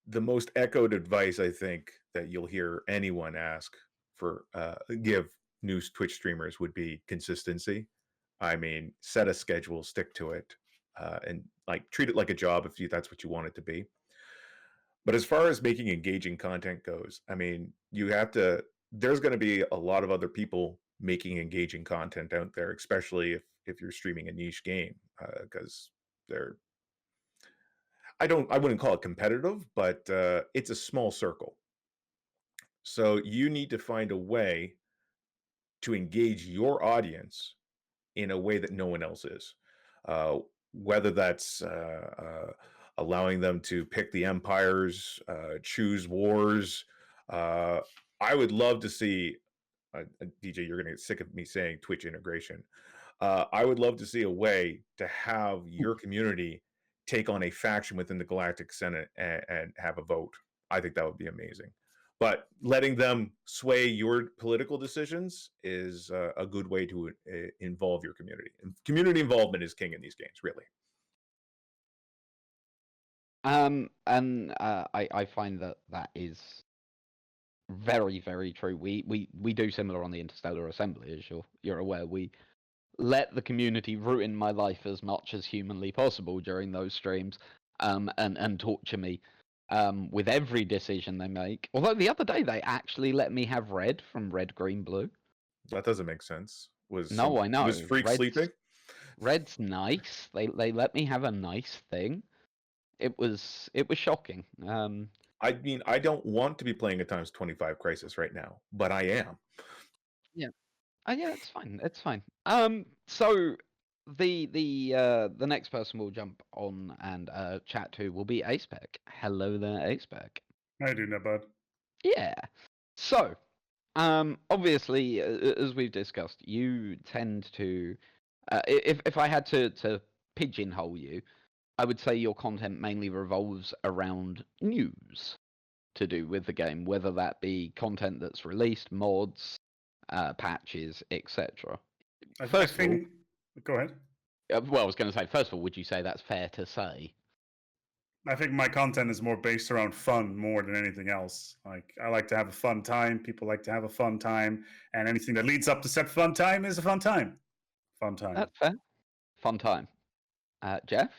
the most echoed advice I think that you'll hear anyone ask for give new Twitch streamers would be consistency. I mean, set a schedule, stick to it, and like treat it like a job if that's what you want it to be. But as far as making engaging content goes, I mean, you have to. There's going to be a lot of other people making engaging content out there, especially if you're streaming a niche game, because they're. I wouldn't call it competitive, but it's a small circle. So you need to find a way to engage your audience in a way that no one else is. Whether that's allowing them to pick the empires, choose wars. I would love to see, DJ, you're going to get sick of me saying Twitch integration. I would love to see a way to have your community take on a faction within the Galactic Senate and have a vote. I think that would be amazing. But letting them sway your political decisions is a good way to involve your community. And community involvement is king in these games, really. I find that is very, very true. We do similar on the Interstellar Assembly, as you're aware. We let the community ruin my life as much as humanly possible during those streams, and torture me with every decision they make. Although the other day they actually let me have red from Red, Green, Blue. That doesn't make sense. I know. Was Freak sleeping? Red's nice. They let me have a nice thing. It was shocking. I mean, I don't want to be playing a times 25 Crisis right now, but I am. Yeah. Yeah, it's fine. It's fine. So the next person we'll jump on and chat to will be Aspec. Hello there, Aspec. How you doing there, bud? Yeah. So, obviously, as we've discussed, you tend to, if I had to pigeonhole you, I would say your content mainly revolves around news to do with the game, whether that be content that's released, mods, patches, etc. I think. Go ahead. Well, I was going to say, first of all, would you say that's fair to say? I think my content is more based around fun more than anything else. Like, I like to have a fun time. People like to have a fun time, and anything that leads up to said fun time is a fun time. Fun time. That's fair. Fun time. Jeff?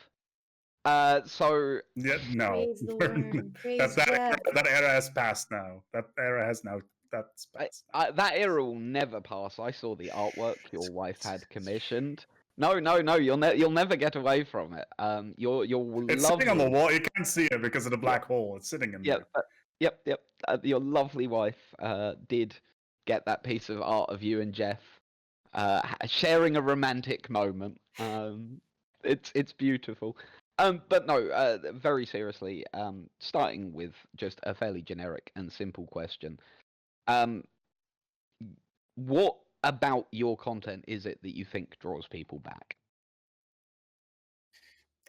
So yeah, no, Praise the Lord. Praise that era has passed now. That era has now. That's passed. That era will never pass. I saw the artwork your wife had commissioned. No, you'll never get away from it. You're It's lovely. sitting on the wall. You can't see it because of the black hole. It's sitting in there. Yep. Your lovely wife did get that piece of art of you and Jeff sharing a romantic moment. It's beautiful. But no, very seriously, starting with just a fairly generic and simple question. What about your content is it that you think draws people back?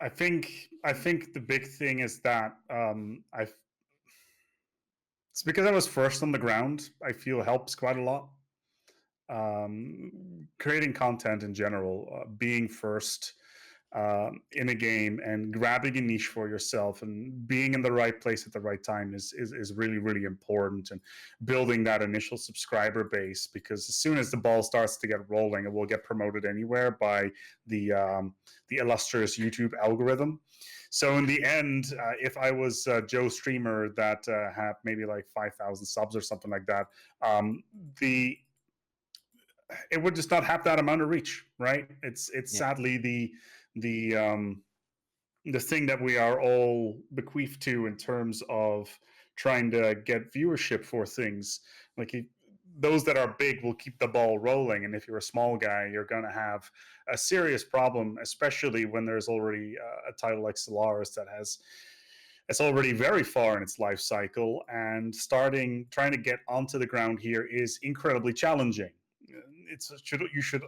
I think the big thing is that it's because I was first on the ground. I feel helps quite a lot. Creating content in general, being first in a game and grabbing a niche for yourself and being in the right place at the right time is really, really important, and building that initial subscriber base, because as soon as the ball starts to get rolling, it will get promoted anywhere by the illustrious YouTube algorithm. So in the end, if I was Joe Streamer that had maybe like 5,000 subs or something like that, it would just not have that amount of reach, right? It's sadly the thing that we are all bequeathed to in terms of trying to get viewership for things. Like, those that are big will keep the ball rolling, and if you're a small guy, you're going to have a serious problem, especially when there's already a title like Stellaris that it's already very far in its life cycle, and trying to get onto the ground here is incredibly challenging. You should,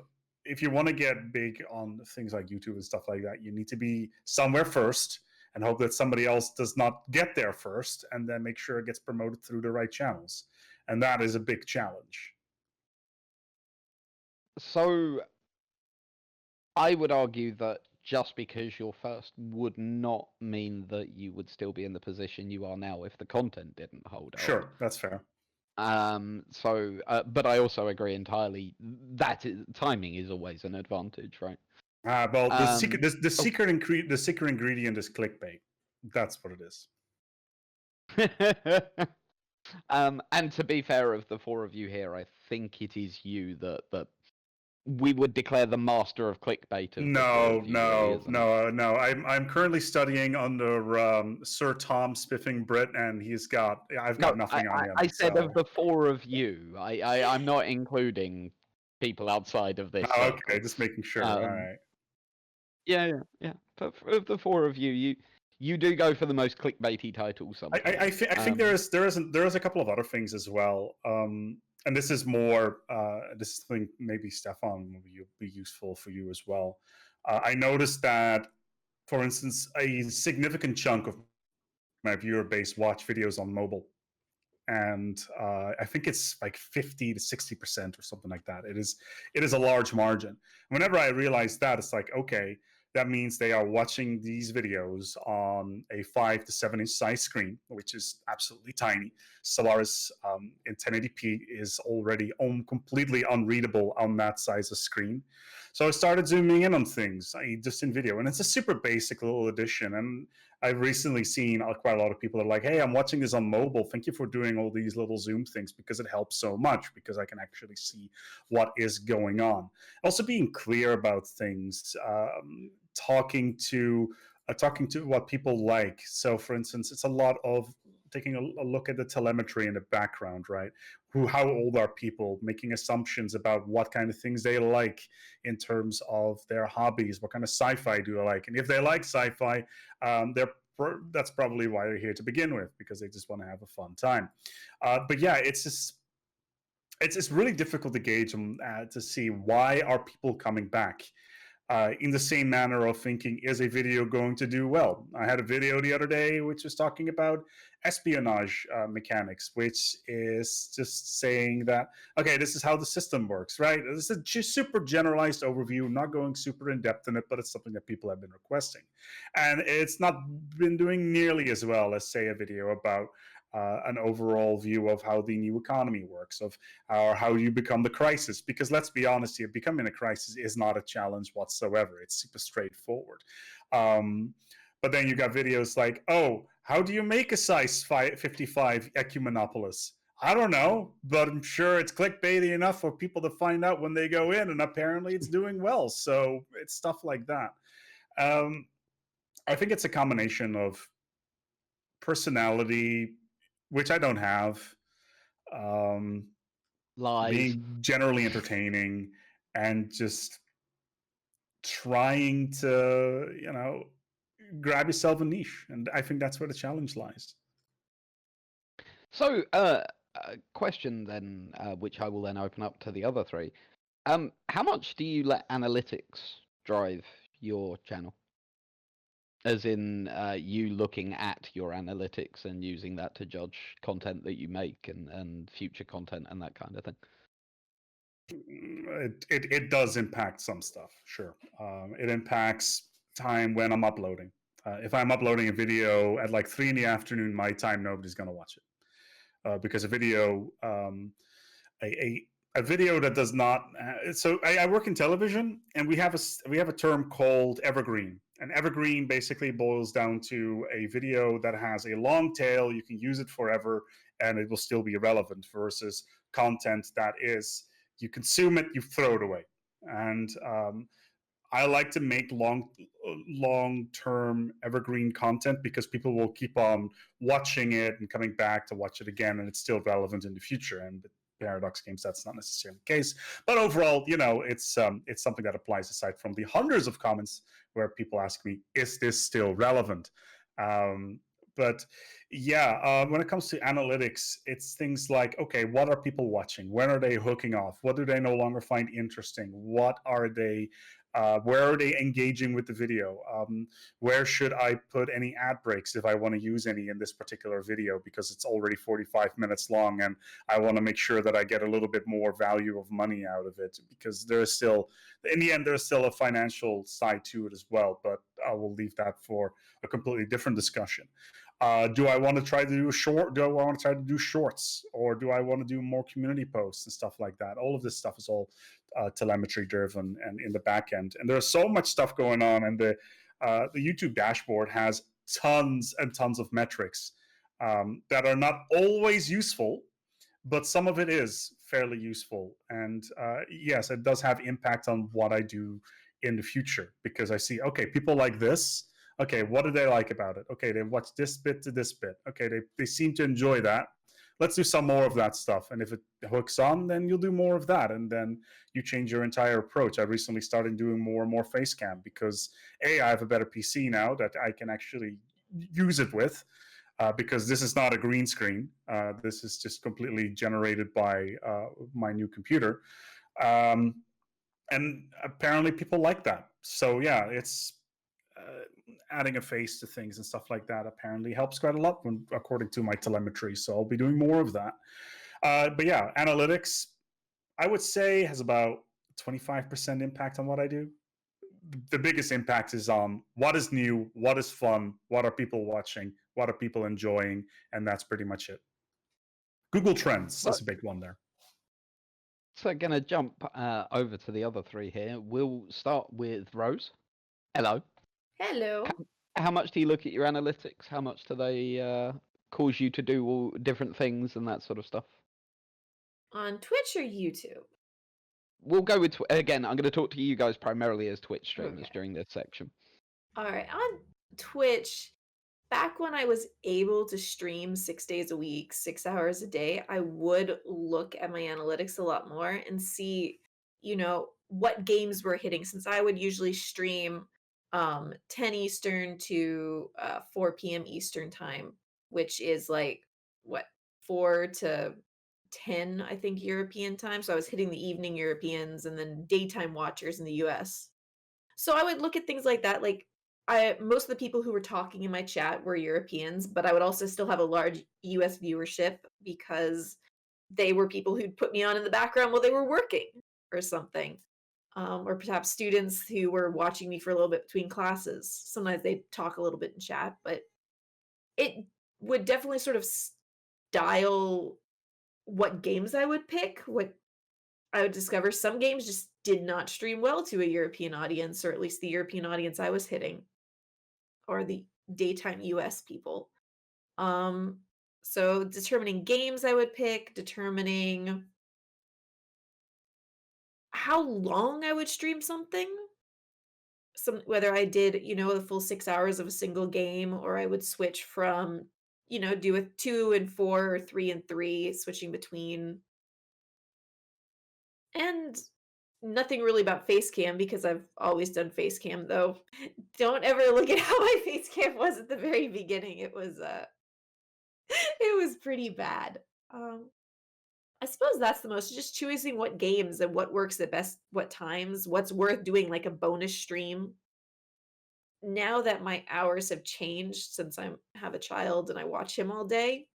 if you want to get big on things like YouTube and stuff like that, you need to be somewhere first and hope that somebody else does not get there first, and then make sure it gets promoted through the right channels. And that is a big challenge. So I would argue that just because you're first would not mean that you would still be in the position you are now if the content didn't hold up. Sure, that's fair. But I also agree entirely that timing is always an advantage, right? Well, the secret, Oh. the secret ingredient is clickbait. That's what it is. And to be fair, of the four of you here, I think it is you that we would declare the master of clickbait. Of the four of you, really, isn't it? No. I'm currently studying under Sir Tom Spiffing Brit, and I've got nothing on him. I said so. of the four of you. I'm not including people outside of this. Oh, circle. okay, just making sure. All right. Yeah. But of the four of you, you do go for the most clickbaity titles. Sometimes. I think there is a couple of other things as well. And this is more this thing maybe Stefan will be useful for you as well. I noticed that, for instance, a significant chunk of my viewer base watch videos on mobile, and I think it's like 50 to 60% or something like that. It is a large margin. Whenever I realize that, it's like, okay, that means they are watching these videos on a 5 to 7 inch size screen, which is absolutely tiny. Stellaris in 1080p is already completely unreadable on that size of screen. So I started zooming in on things just in video, and it's a super basic little addition. And I've recently seen quite a lot of people that are like, hey, I'm watching this on mobile. Thank you for doing all these little zoom things, because it helps so much, because I can actually see what is going on. Also being clear about things, talking to what people like. So for instance, it's a lot of taking a look at the telemetry in the background, right? How old are people, making assumptions about what kind of things they like in terms of their hobbies, what kind of sci-fi do they like, and if they like sci-fi, that's probably why they're here to begin with, because they just want to have a fun time. But yeah, it's really difficult to gauge to see why are people coming back. In the same manner of thinking, is a video going to do well? I had a video the other day which was talking about espionage mechanics, which is just saying that, okay, this is how the system works, right? This is a super generalized overview, not going super in depth in it, but it's something that people have been requesting. And it's not been doing nearly as well as, say, a video about an overall view of how the new economy works, of how you become the crisis. Because let's be honest here, becoming a crisis is not a challenge whatsoever. It's super straightforward. But then you got videos like, oh, how do you make a size 55 Ecumenopolis? I don't know, but I'm sure it's clickbaity enough for people to find out when they go in, and apparently it's doing well. So it's stuff like that. I think it's a combination of personality, which I don't have, Lies. being generally entertaining, and just trying to, grab yourself a niche. And I think that's where the challenge lies. So, a question then, which I will then open up to the other three. How much do you let analytics drive your channel? As in, you looking at your analytics and using that to judge content that you make and future content and that kind of thing? It does impact some stuff, sure. It impacts time when I'm uploading. If I'm uploading a video at like 3 p.m. my time, nobody's going to watch it. Because a video, a video that does not. So I work in television, and we have a term called evergreen. And evergreen basically boils down to a video that has a long tail. You can use it forever, and it will still be relevant. Versus content that is, you consume it, you throw it away. And I like to make long-term evergreen content, because people will keep on watching it and coming back to watch it again, and it's still relevant in the future. And Paradox games, that's not necessarily the case. But overall, it's something that applies, aside from the hundreds of comments where people ask me, is this still relevant? But yeah, when it comes to analytics, it's things like, okay, what are people watching? When are they hooking off? What do they no longer find interesting? What are they Where are they engaging with the video? Where should I put any ad breaks if I want to use any in this particular video, because it's already 45 minutes long and I want to make sure that I get a little bit more value of money out of it, because there is still, in the end, there's still a financial side to it as well, but I will leave that for a completely different discussion. Do I want to try to do do I want to try to do shorts, or do I want to do more community posts and stuff like that? All of this stuff is all telemetry driven and in the back end. And there's so much stuff going on, and the YouTube dashboard has tons and tons of metrics that are not always useful, but some of it is fairly useful. And yes, it does have impact on what I do in the future, because I see, okay, people like this. Okay, what do they like about it? Okay, they watch this bit to this bit. Okay, they seem to enjoy that. Let's do some more of that stuff. And if it hooks on, then you'll do more of that. And then you change your entire approach. I recently started doing more and more face cam because I have a better PC now that I can actually use it with, because this is not a green screen. This is just completely generated by my new computer. And apparently people like that. So yeah, it's adding a face to things and stuff like that apparently helps quite a lot according to my telemetry. So I'll be doing more of that. But yeah, analytics, I would say, has about 25% impact on what I do. The biggest impact is on what is new, what is fun, what are people watching, what are people enjoying, and that's pretty much it. Google Trends, that's a big one there. So going to jump over to the other three here. We'll start with Rose. Hello. Hello. How much do you look at your analytics? How much do they cause you to do all different things and that sort of stuff? On Twitch or YouTube? We'll go with, again, I'm going to talk to you guys primarily as Twitch streamers during this section. All right. On Twitch, back when I was able to stream 6 days a week, 6 hours a day, I would look at my analytics a lot more and see, what games were hitting, since I would usually stream 10 Eastern to 4 p.m. Eastern time, which is like, 4 to 10, I think, European time. So I was hitting the evening Europeans and then daytime watchers in the US. So I would look at things like that. Like, most of the people who were talking in my chat were Europeans, but I would also still have a large US viewership because they were people who'd put me on in the background while they were working or something. Or perhaps students who were watching me for a little bit between classes. Sometimes they'd talk a little bit in chat, but it would definitely sort of style what games I would pick, what I would discover. Some games just did not stream well to a European audience, or at least the European audience I was hitting, or the daytime US people. So determining games I would pick, determining how long I would stream something, whether I did, the full 6 hours of a single game, or I would switch from, do a 2 and 4 or 3 and 3, switching between. And nothing really about face cam, because I've always done face cam, though. Don't ever look at how my face cam was at the very beginning. It was it was pretty bad. I suppose that's the most, just choosing what games and what works the best, what times, what's worth doing like a bonus stream. Now that my hours have changed since I have a child and I watch him all day,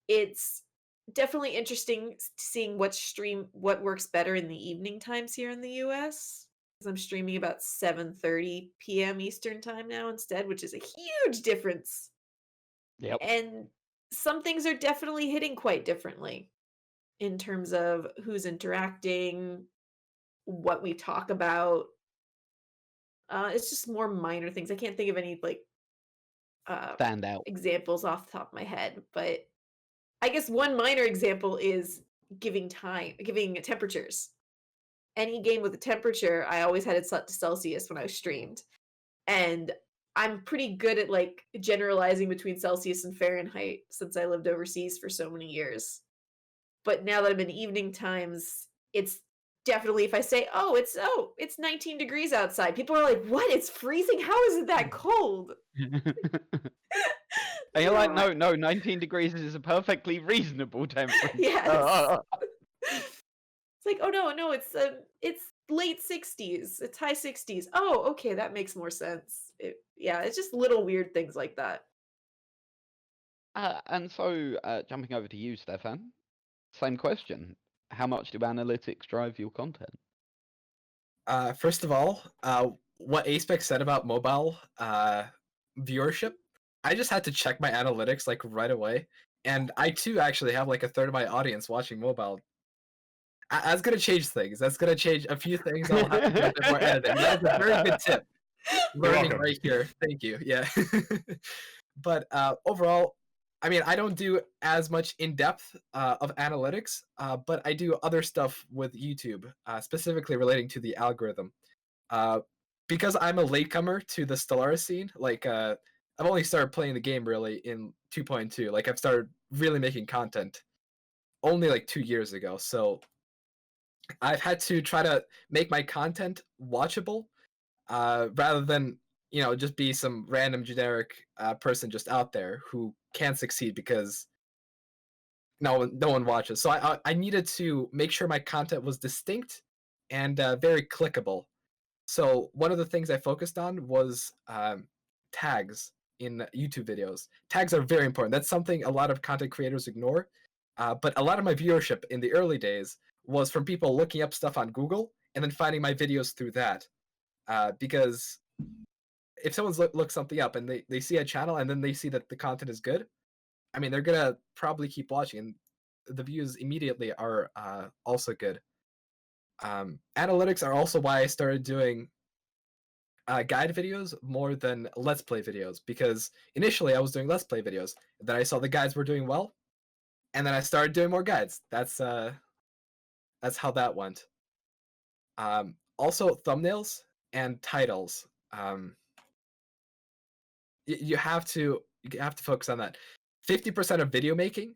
it's definitely interesting seeing what works better in the evening times here in the US. Because I'm streaming about 7:30 p.m. Eastern time now instead, which is a huge difference. Yep. And some things are definitely hitting quite differently in terms of who's interacting, what we talk about. It's just more minor things. I can't think of any Stand out examples off the top of my head, but I guess one minor example is giving temperatures. Any game with a temperature, I always had it set to Celsius when I streamed. And I'm pretty good at generalizing between Celsius and Fahrenheit since I lived overseas for so many years. But now that I'm in evening times, it's definitely, if I say, it's 19 degrees outside, people are like, what? It's freezing? How is it that cold? And you're like, no, 19 degrees is a perfectly reasonable temperature. Yes. It's like, oh no, it's late 60s. It's high 60s. Oh, okay, that makes more sense. Yeah, it's just little weird things like that. And so, jumping over to you, Stefan, same question. How much do analytics drive your content? First of all, what Aspec said about mobile viewership, I just had to check my analytics like right away, and I too actually have like a third of my audience watching mobile. That's gonna change things. That's gonna change a few things. I'll have to do a bit more editing. That is a very good tip. Learning welcome. right here. Thank you. Yeah. But overall, I mean, I don't do as much in depth of analytics, but I do other stuff with YouTube, specifically relating to the algorithm. Because I'm a latecomer to the Stellaris scene, like I've only started playing the game really in 2.2. Like I've started really making content only like 2 years ago. So I've had to try to make my content watchable rather than just be some random generic person just out there who can't succeed because no one watches. So I needed to make sure my content was distinct and very clickable. So one of the things I focused on was tags in YouTube videos. Tags are very important. That's something a lot of content creators ignore. But a lot of my viewership in the early days was from people looking up stuff on Google and then finding my videos through that. Because if someone's look something up and they see a channel and then they see that the content is good, I mean, they're gonna probably keep watching, and the views immediately are also good. Analytics are also why I started doing guide videos more than let's play videos, because initially I was doing let's play videos, and then I saw the guides were doing well, and then I started doing more guides. That's how that went. Also, thumbnails and titles. You have to focus on that. 50% of video making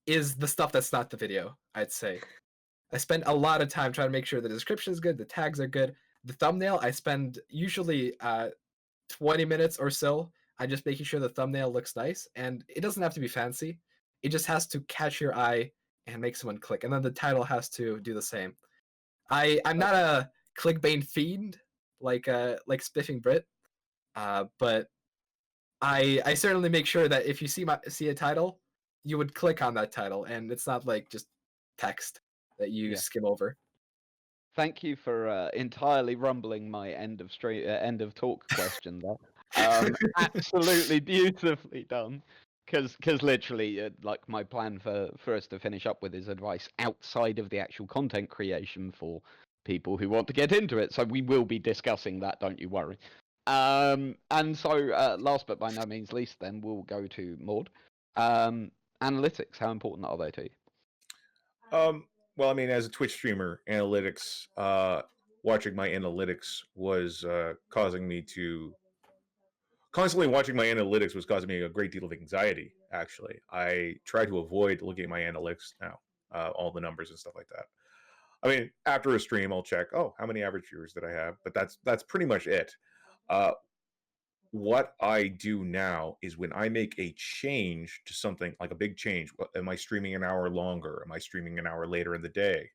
is the stuff that's not the video, I'd say. I spend a lot of time trying to make sure the description is good, the tags are good. The thumbnail, I spend usually 20 minutes or so on just making sure the thumbnail looks nice, and it doesn't have to be fancy. It just has to catch your eye and make someone click, and then the title has to do the same. I'm not a clickbait fiend like Spiffing Brit, but I certainly make sure that if you see a title, you would click on that title, and it's not like just text that you skim over. Thank you for entirely rumbling my end of talk question there. Absolutely beautifully done. Because literally, like my plan for us to finish up with is advice outside of the actual content creation for people who want to get into it. So we will be discussing that. Don't you worry. And so last but by no means least, then we'll go to Maud. Analytics. How important are they to you? Well, I mean, as a Twitch streamer, analytics, watching my analytics was causing me to constantly watching my analytics was causing me a great deal of anxiety. Actually, I try to avoid looking at my analytics now, all the numbers and stuff like that. I mean, after a stream, I'll check, oh, how many average viewers did I have? But that's pretty much it. What I do now is when I make a change to something like a big change, am I streaming an hour longer? Am I streaming an hour later in the day?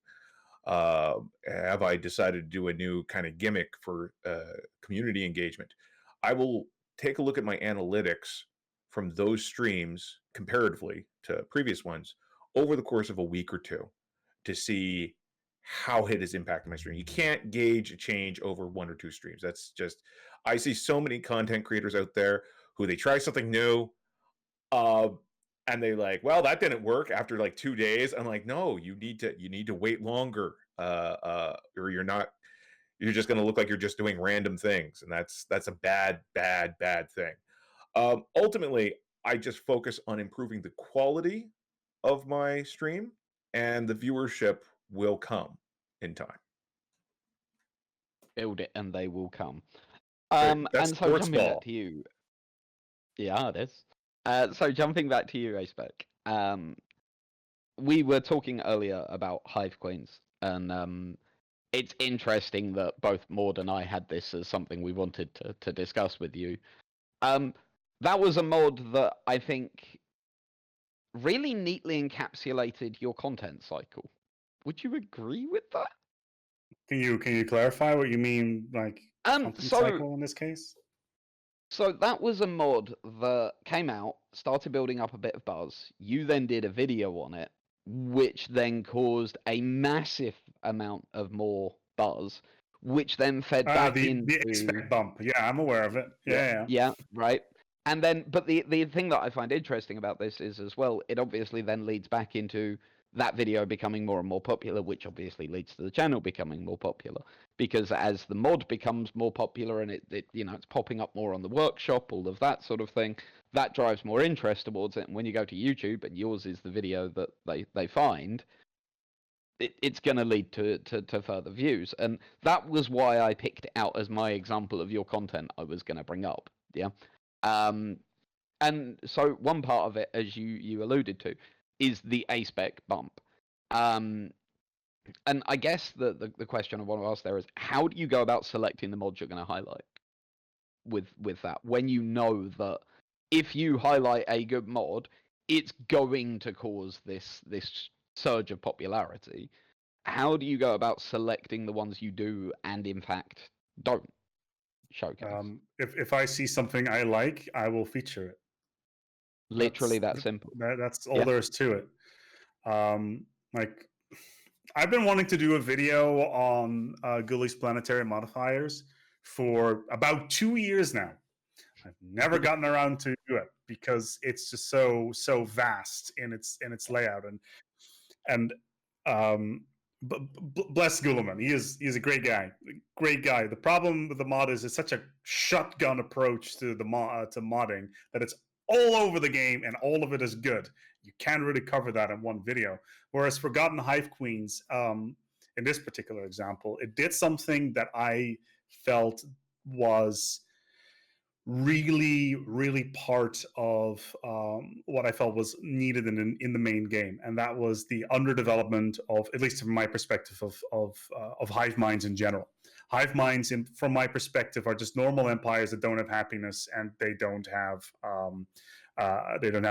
Have I decided to do a new kind of gimmick for community engagement? I will take a look at my analytics from those streams comparatively to previous ones over the course of a week or two to see how it has impacted my stream. You can't gauge a change over 1 or 2 streams. That's just, I see so many content creators out there who they try something new, and they like, well, that didn't work after like 2 days. I'm like, no, you need to wait longer, or you're just going to look like you're just doing random things, and that's a bad thing. Ultimately, I just focus on improving the quality of my stream, and the viewership will come in time. Build it and they will come. That's And so sports jumping ball. back to you. Yeah, it is. So jumping back to you, Acebek. We were talking earlier about Hive Queens, and it's interesting that both Maud and I had this as something we wanted to discuss with you. That was a mod that I think really neatly encapsulated your content cycle. Would you agree with that? Can you clarify what you mean, like content So cycle in this case? So that was a mod that came out, started building up a bit of buzz. You then did a video on it, which then caused a massive amount of more buzz, which then fed back The into expect bump. Yeah, I'm aware of it. Yeah. yeah, right. And then, but the thing that I find interesting about this is as well, it obviously then leads back into that video becoming more and more popular, which obviously leads to the channel becoming more popular. Because as the mod becomes more popular and it it's popping up more on the workshop, all of that sort of thing, that drives more interest towards it. And when you go to YouTube and yours is the video that they find, it's going to lead to further views. And that was why I picked it out as my example of your content I was going to bring up. Yeah. And so one part of it, as you alluded to, is the A-spec bump. And I guess the question I want to ask there is, how do you go about selecting the mods you're going to highlight with that, when you know that if you highlight a good mod, it's going to cause this surge of popularity? How do you go about selecting the ones you do and in fact don't showcase? If I see something I like, I will feature it. Literally that simple. That's all there is to it. Like, I've been wanting to do a video on Ghoulies Planetary Modifiers for about 2 years now. I've never gotten around to do it because it's just so vast in its layout, and bless Guliman. He's a great guy. The problem with the mod is it's such a shotgun approach to the to modding that it's all over the game and all of it is good. You can't really cover that in one video. Whereas Forgotten Hive Queens, in this particular example, it did something that I felt was really part of what I felt was needed in the main game, and that was the underdevelopment of, at least from my perspective, of hive minds in general. Hive minds, from my perspective, are just normal empires that don't have happiness and they don't have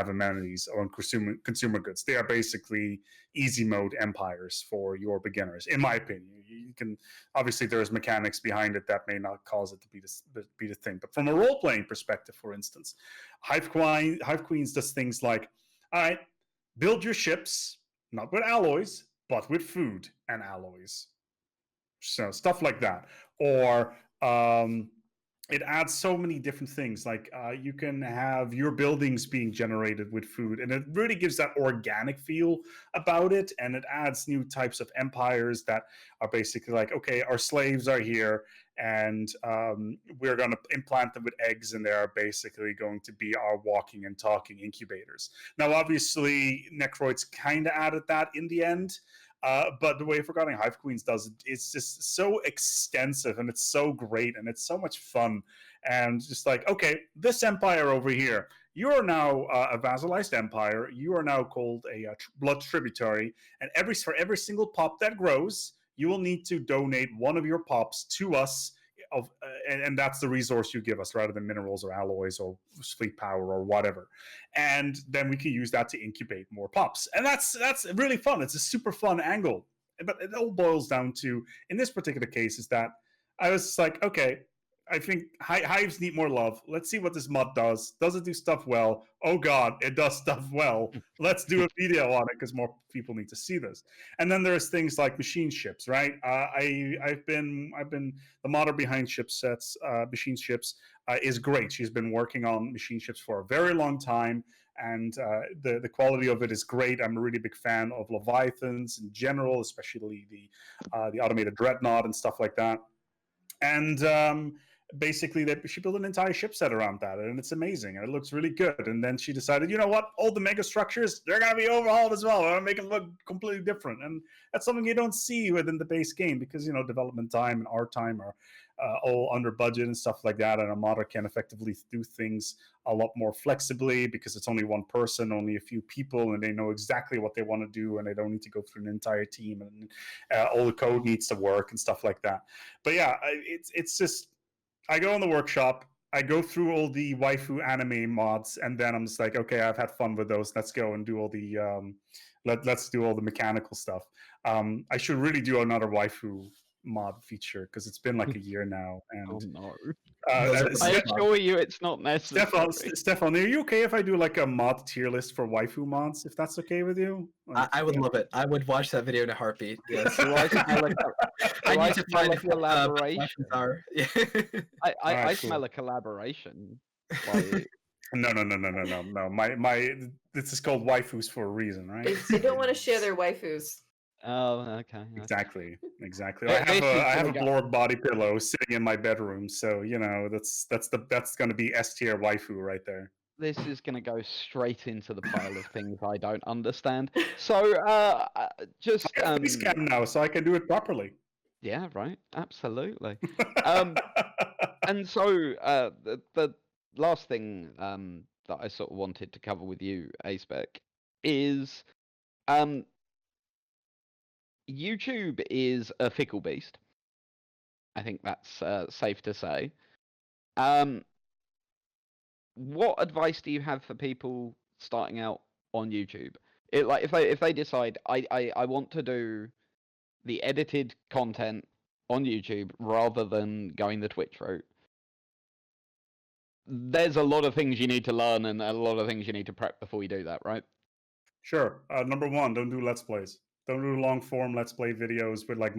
amenities or consumer goods. They are basically easy mode empires for your beginners, in my opinion. You can, obviously there's mechanics behind it that may not cause it to be the thing, but from a role-playing perspective, for instance, Hive Queens does things like, all right, build your ships not with alloys but with food and alloys, so stuff like that. Or it adds so many different things, like you can have your buildings being generated with food, and it really gives that organic feel about it, and it adds new types of empires that are basically like, okay, our slaves are here, and we're going to implant them with eggs, and they're basically going to be our walking and talking incubators. Now, obviously, Necroids kind of added that in the end, but the way Forgotten Hive Queens does it, it's just so extensive and it's so great and it's so much fun. And just like, okay, this empire over here, you are now a vassalized empire. You are now called a blood tributary. And for every single pop that grows, you will need to donate one of your pops to us. And that's the resource you give us, rather than minerals or alloys or fleet power or whatever. And then we can use that to incubate more pops, and that's really fun. It's a super fun angle, but it all boils down to, in this particular case, is that I was just like, okay, I think hives need more love. Let's see what this mod does. Does it do stuff well? Oh God, it does stuff well. Let's do a video on it because more people need to see this. And then there's things like machine ships, right? I've been the modder behind shipsets, machine ships is great. She's been working on machine ships for a very long time, and the quality of it is great. I'm a really big fan of Leviathans in general, especially the automated dreadnought and stuff like that. And basically, she built an entire ship set around that, and it's amazing, and it looks really good. And then she decided, you know what, all the mega structures, they're going to be overhauled as well. We're going to make them look completely different. And that's something you don't see within the base game, because, you know, development time and art time are all under budget and stuff like that, and a modder can effectively do things a lot more flexibly because it's only one person, only a few people, and they know exactly what they want to do, and they don't need to go through an entire team, and all the code needs to work and stuff like that. But yeah, it's just, I go in the workshop, I go through all the waifu anime mods, and then I'm just like, okay, I've had fun with those. Let's go and do all the let's do all the mechanical stuff. I should really do another waifu mod feature because it's been like a year now. And Oh no! Those are I Stefan. assure you, it's not necessary. Stefan, are you okay if I do like a mod tier list for waifu mods? If that's okay with you? Like, I would love it. I would watch that video in a heartbeat. Yes. Do I smell a, I do need I to smell find a what the collaboration? weapons are. Yeah. I Alright, smell cool. a collaboration. Like, No. My this is called waifus for a reason, right? They don't want to share their waifus. oh, okay. Exactly. Th- this is I have a gonna go- Blorg body pillow sitting in my bedroom, so you know that's going to be S tier waifu right there. This is going to go straight into the pile of things I don't understand. So, just I have face cam now, so I can do it properly. yeah, right, absolutely. And so, the last thing that I sort of wanted to cover with you, Aspec, is YouTube is a fickle beast. I think that's safe to say. What advice do you have for people starting out on YouTube? Like if they decide I want to do the edited content on YouTube rather than going the Twitch route, there's a lot of things you need to learn and a lot of things you need to prep before you do that, right? Sure. Number one, don't do let's plays. Don't do long form let's play videos with like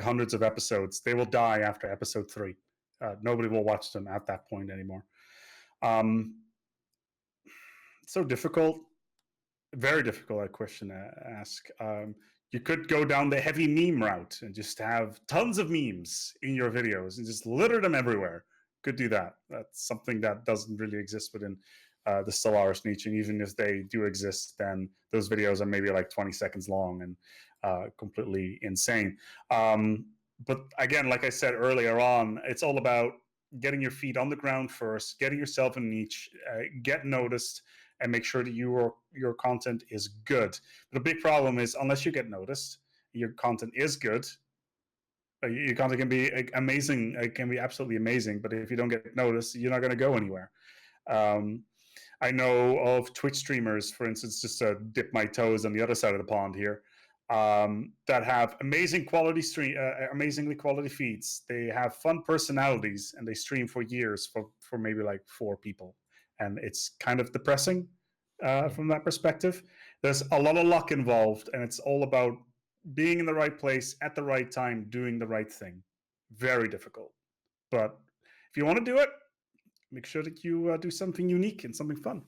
hundreds of episodes. They will die after episode 3. Nobody will watch them at that point anymore. So difficult, very difficult question to ask. You could go down the heavy meme route and just have tons of memes in your videos and just litter them everywhere. Could do that. That's something that doesn't really exist within the Stellaris niche, and even if they do exist, then those videos are maybe like 20 seconds long and completely insane. But again, like I said earlier on, it's all about getting your feet on the ground first, getting yourself a niche, get noticed, and make sure that your content is good. But the big problem is, unless you get noticed, your content is good. Your content can be amazing. It can be absolutely amazing. But if you don't get noticed, you're not going to go anywhere. I know of Twitch streamers, for instance, just to dip my toes on the other side of the pond here, that have amazingly quality feeds. They have fun personalities, and they stream for years for maybe like 4 people, and it's kind of depressing from that perspective. There's a lot of luck involved, and it's all about being in the right place at the right time, doing the right thing. Very difficult, but if you want to do it, make sure that you do something unique and something fun.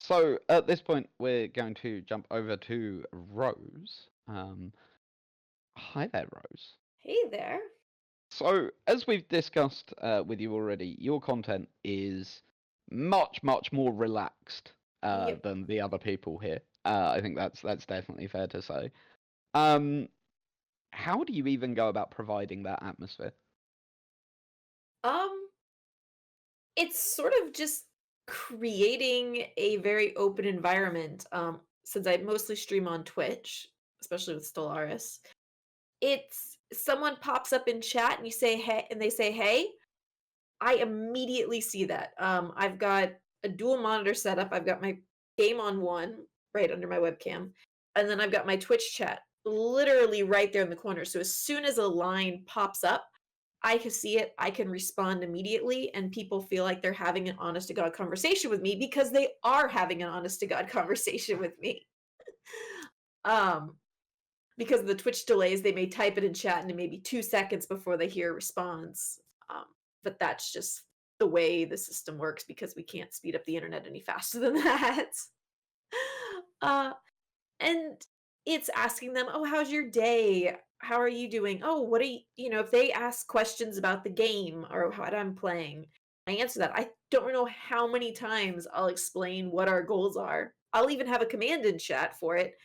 So at this point, we're going to jump over to Rose. Hi there, Rose. Hey there. So as we've discussed with you already, your content is much more relaxed Yep. than the other people here. I think that's definitely fair to say. How do you even go about providing that atmosphere? It's sort of just creating a very open environment. Since I mostly stream on Twitch, especially with Stellaris, it's someone pops up in chat and you say hey, and they say hey, I immediately see that. I've got a dual monitor setup. I've got my game on one right under my webcam, and then I've got my Twitch chat literally right there in the corner. So as soon as a line pops up, I can see it, I can respond immediately, and people feel like they're having an honest to God conversation with me because they are having an honest to God conversation with me. Because of the Twitch delays, they may type it in chat and it may be 2 seconds before they hear a response. But that's just the way the system works because we can't speed up the internet any faster than that. And it's asking them, oh, how's your day? How are you doing? Oh, what are you know, if they ask questions about the game or what I'm playing, I answer that. I don't know how many times I'll explain what our goals are. I'll even have a command in chat for it,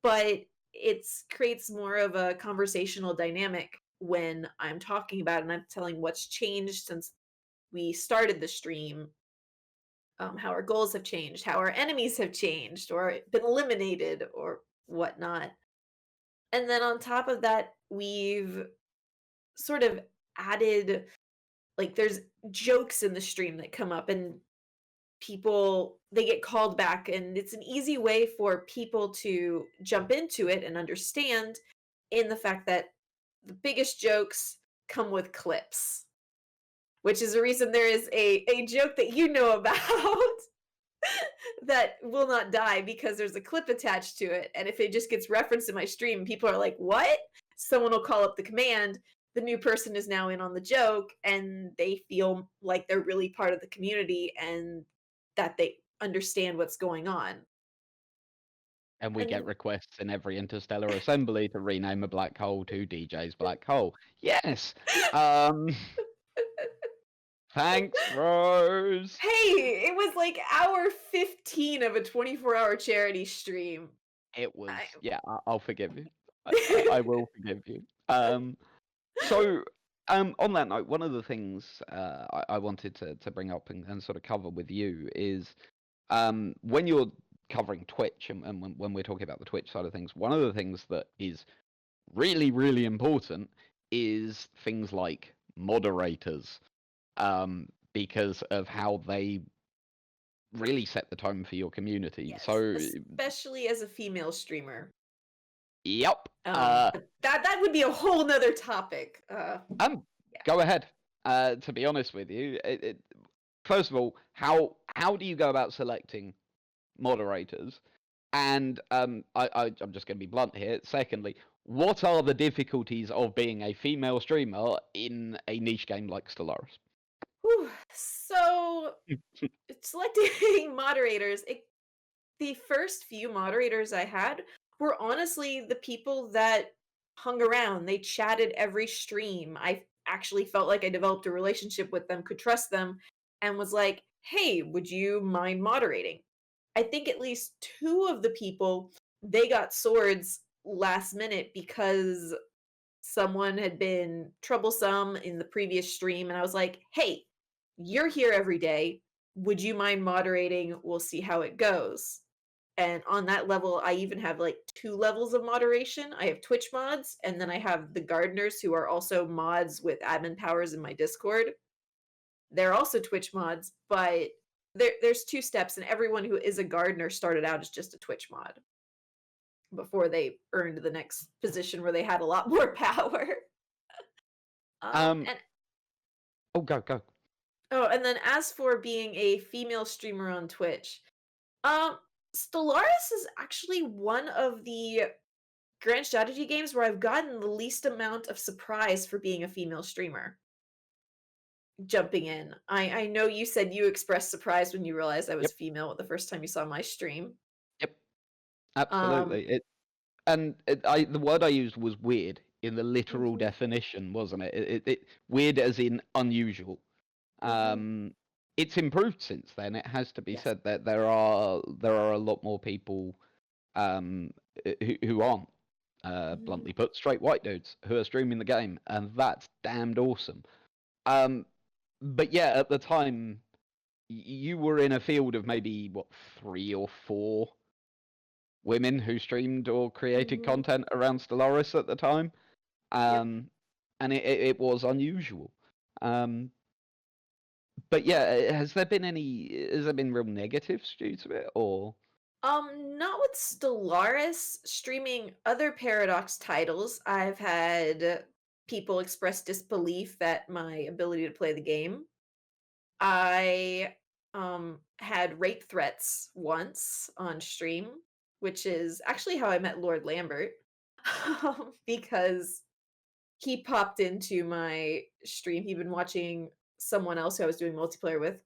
but it creates more of a conversational dynamic when I'm talking about it and I'm telling what's changed since we started the stream, how our goals have changed, how our enemies have changed or been eliminated or whatnot. And then on top of that, we've sort of added, like, there's jokes in the stream that come up and people, they get called back, and it's an easy way for people to jump into it and understand in the fact that the biggest jokes come with clips, which is the reason there is a joke that you know about that will not die because there's a clip attached to it. And if it just gets referenced in my stream, people are like, what? Someone will call up the command. The new person is now in on the joke, and they feel like they're really part of the community and that they understand what's going on. And we And get requests in every interstellar assembly to rename a black hole to DJ's black hole. Yes. Thanks, Rose. hey, it was like hour 15 of a 24-hour charity stream. It was. I- Yeah, I'll forgive you. I will forgive you. So, on that note, one of the things I wanted to bring up and sort of cover with you is when you're covering Twitch and when we're talking about the Twitch side of things, one of the things that is really, really important is things like moderators, because of how they really set the tone for your community. Yes, So, especially as a female streamer. yep. But that would be a whole nother topic. Go ahead. To be honest with you, first of all, how do you go about selecting moderators? And I'm just going to be blunt here. Secondly, what are the difficulties of being a female streamer in a niche game like Stellaris? Whew. So, selecting moderators, the first few moderators I had were honestly the people that hung around. They chatted every stream. I actually felt like I developed a relationship with them, could trust them, and was like, hey, would you mind moderating? I think at least 2 of the people, they got swords last minute because someone had been troublesome in the previous stream, and I was like, hey, you're here every day. Would you mind moderating? We'll see how it goes. And on that level, I even have like 2 levels of moderation. I have Twitch mods, and then I have the gardeners who are also mods with admin powers in my Discord. They're also Twitch mods, but there's 2 steps, and everyone who is a gardener started out as just a Twitch mod before they earned the next position where they had a lot more power. And Oh, go. oh, and then as for being a female streamer on Twitch, Stellaris is actually one of the grand strategy games where I've gotten the least amount of surprise for being a female streamer. Jumping in. I know you said you expressed surprise when you realized I was female the first time you saw my stream. Yep. Absolutely. The word I used was weird in the literal Mhm. definition, wasn't it? It weird as in unusual. It's improved since then. It has to be Yes. said that there are a lot more people who aren't bluntly put straight white dudes who are streaming the game, and that's damned awesome. But yeah, at the time, you were in a field of maybe 3 or 4 women who streamed or created content around Stellaris at the time, and it was unusual. But yeah, has there been real negatives due to it, or? Not with Stellaris. Streaming other Paradox titles, I've had people express disbelief at my ability to play the game. I had rape threats once on stream, which is actually how I met Lord Lambert, because he popped into my stream. He'd been watching someone else who I was doing multiplayer with,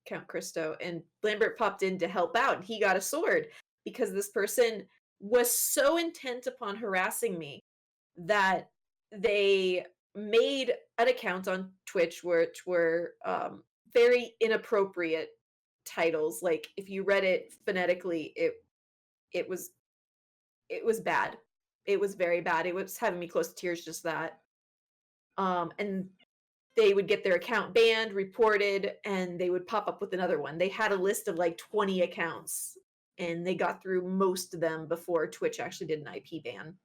Count Christo, and Lambert popped in to help out, and he got a sword because this person was so intent upon harassing me that they made an account on Twitch which were very inappropriate titles. Like if you read it phonetically, it was bad. It was very bad. It was having me close to tears, just that. And they would get their account banned, reported, and they would pop up with another one. They had a list of like 20 accounts, and they got through most of them before Twitch actually did an IP ban.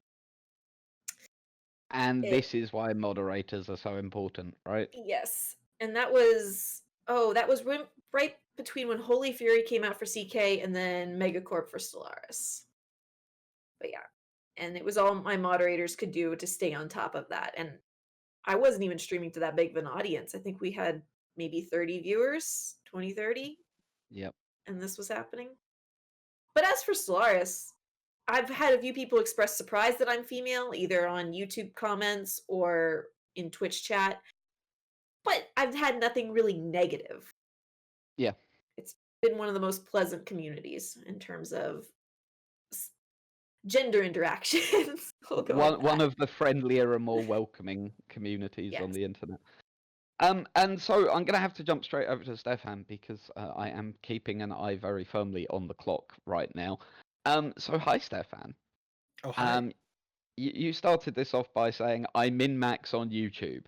And this is why moderators are so important, right? Yes. And that was right between when Holy Fury came out for CK and then Megacorp for Stellaris. But yeah. and it was all my moderators could do to stay on top of that. And I wasn't even streaming to that big of an audience. I think we had maybe 30 viewers, 20, 30, Yep. and this was happening. But as for Stellaris, I've had a few people express surprise that I'm female, either on YouTube comments or in Twitch chat. But I've had nothing really negative. Yeah. It's been one of the most pleasant communities in terms of gender interactions. We'll go with One that. of the friendlier and more welcoming communities on Yes. the internet. And so I'm going to have to jump straight over to Stefan because I am keeping an eye very firmly on the clock right now. So hi, Stefan. Oh, hi. You started this off by saying I min-max on YouTube,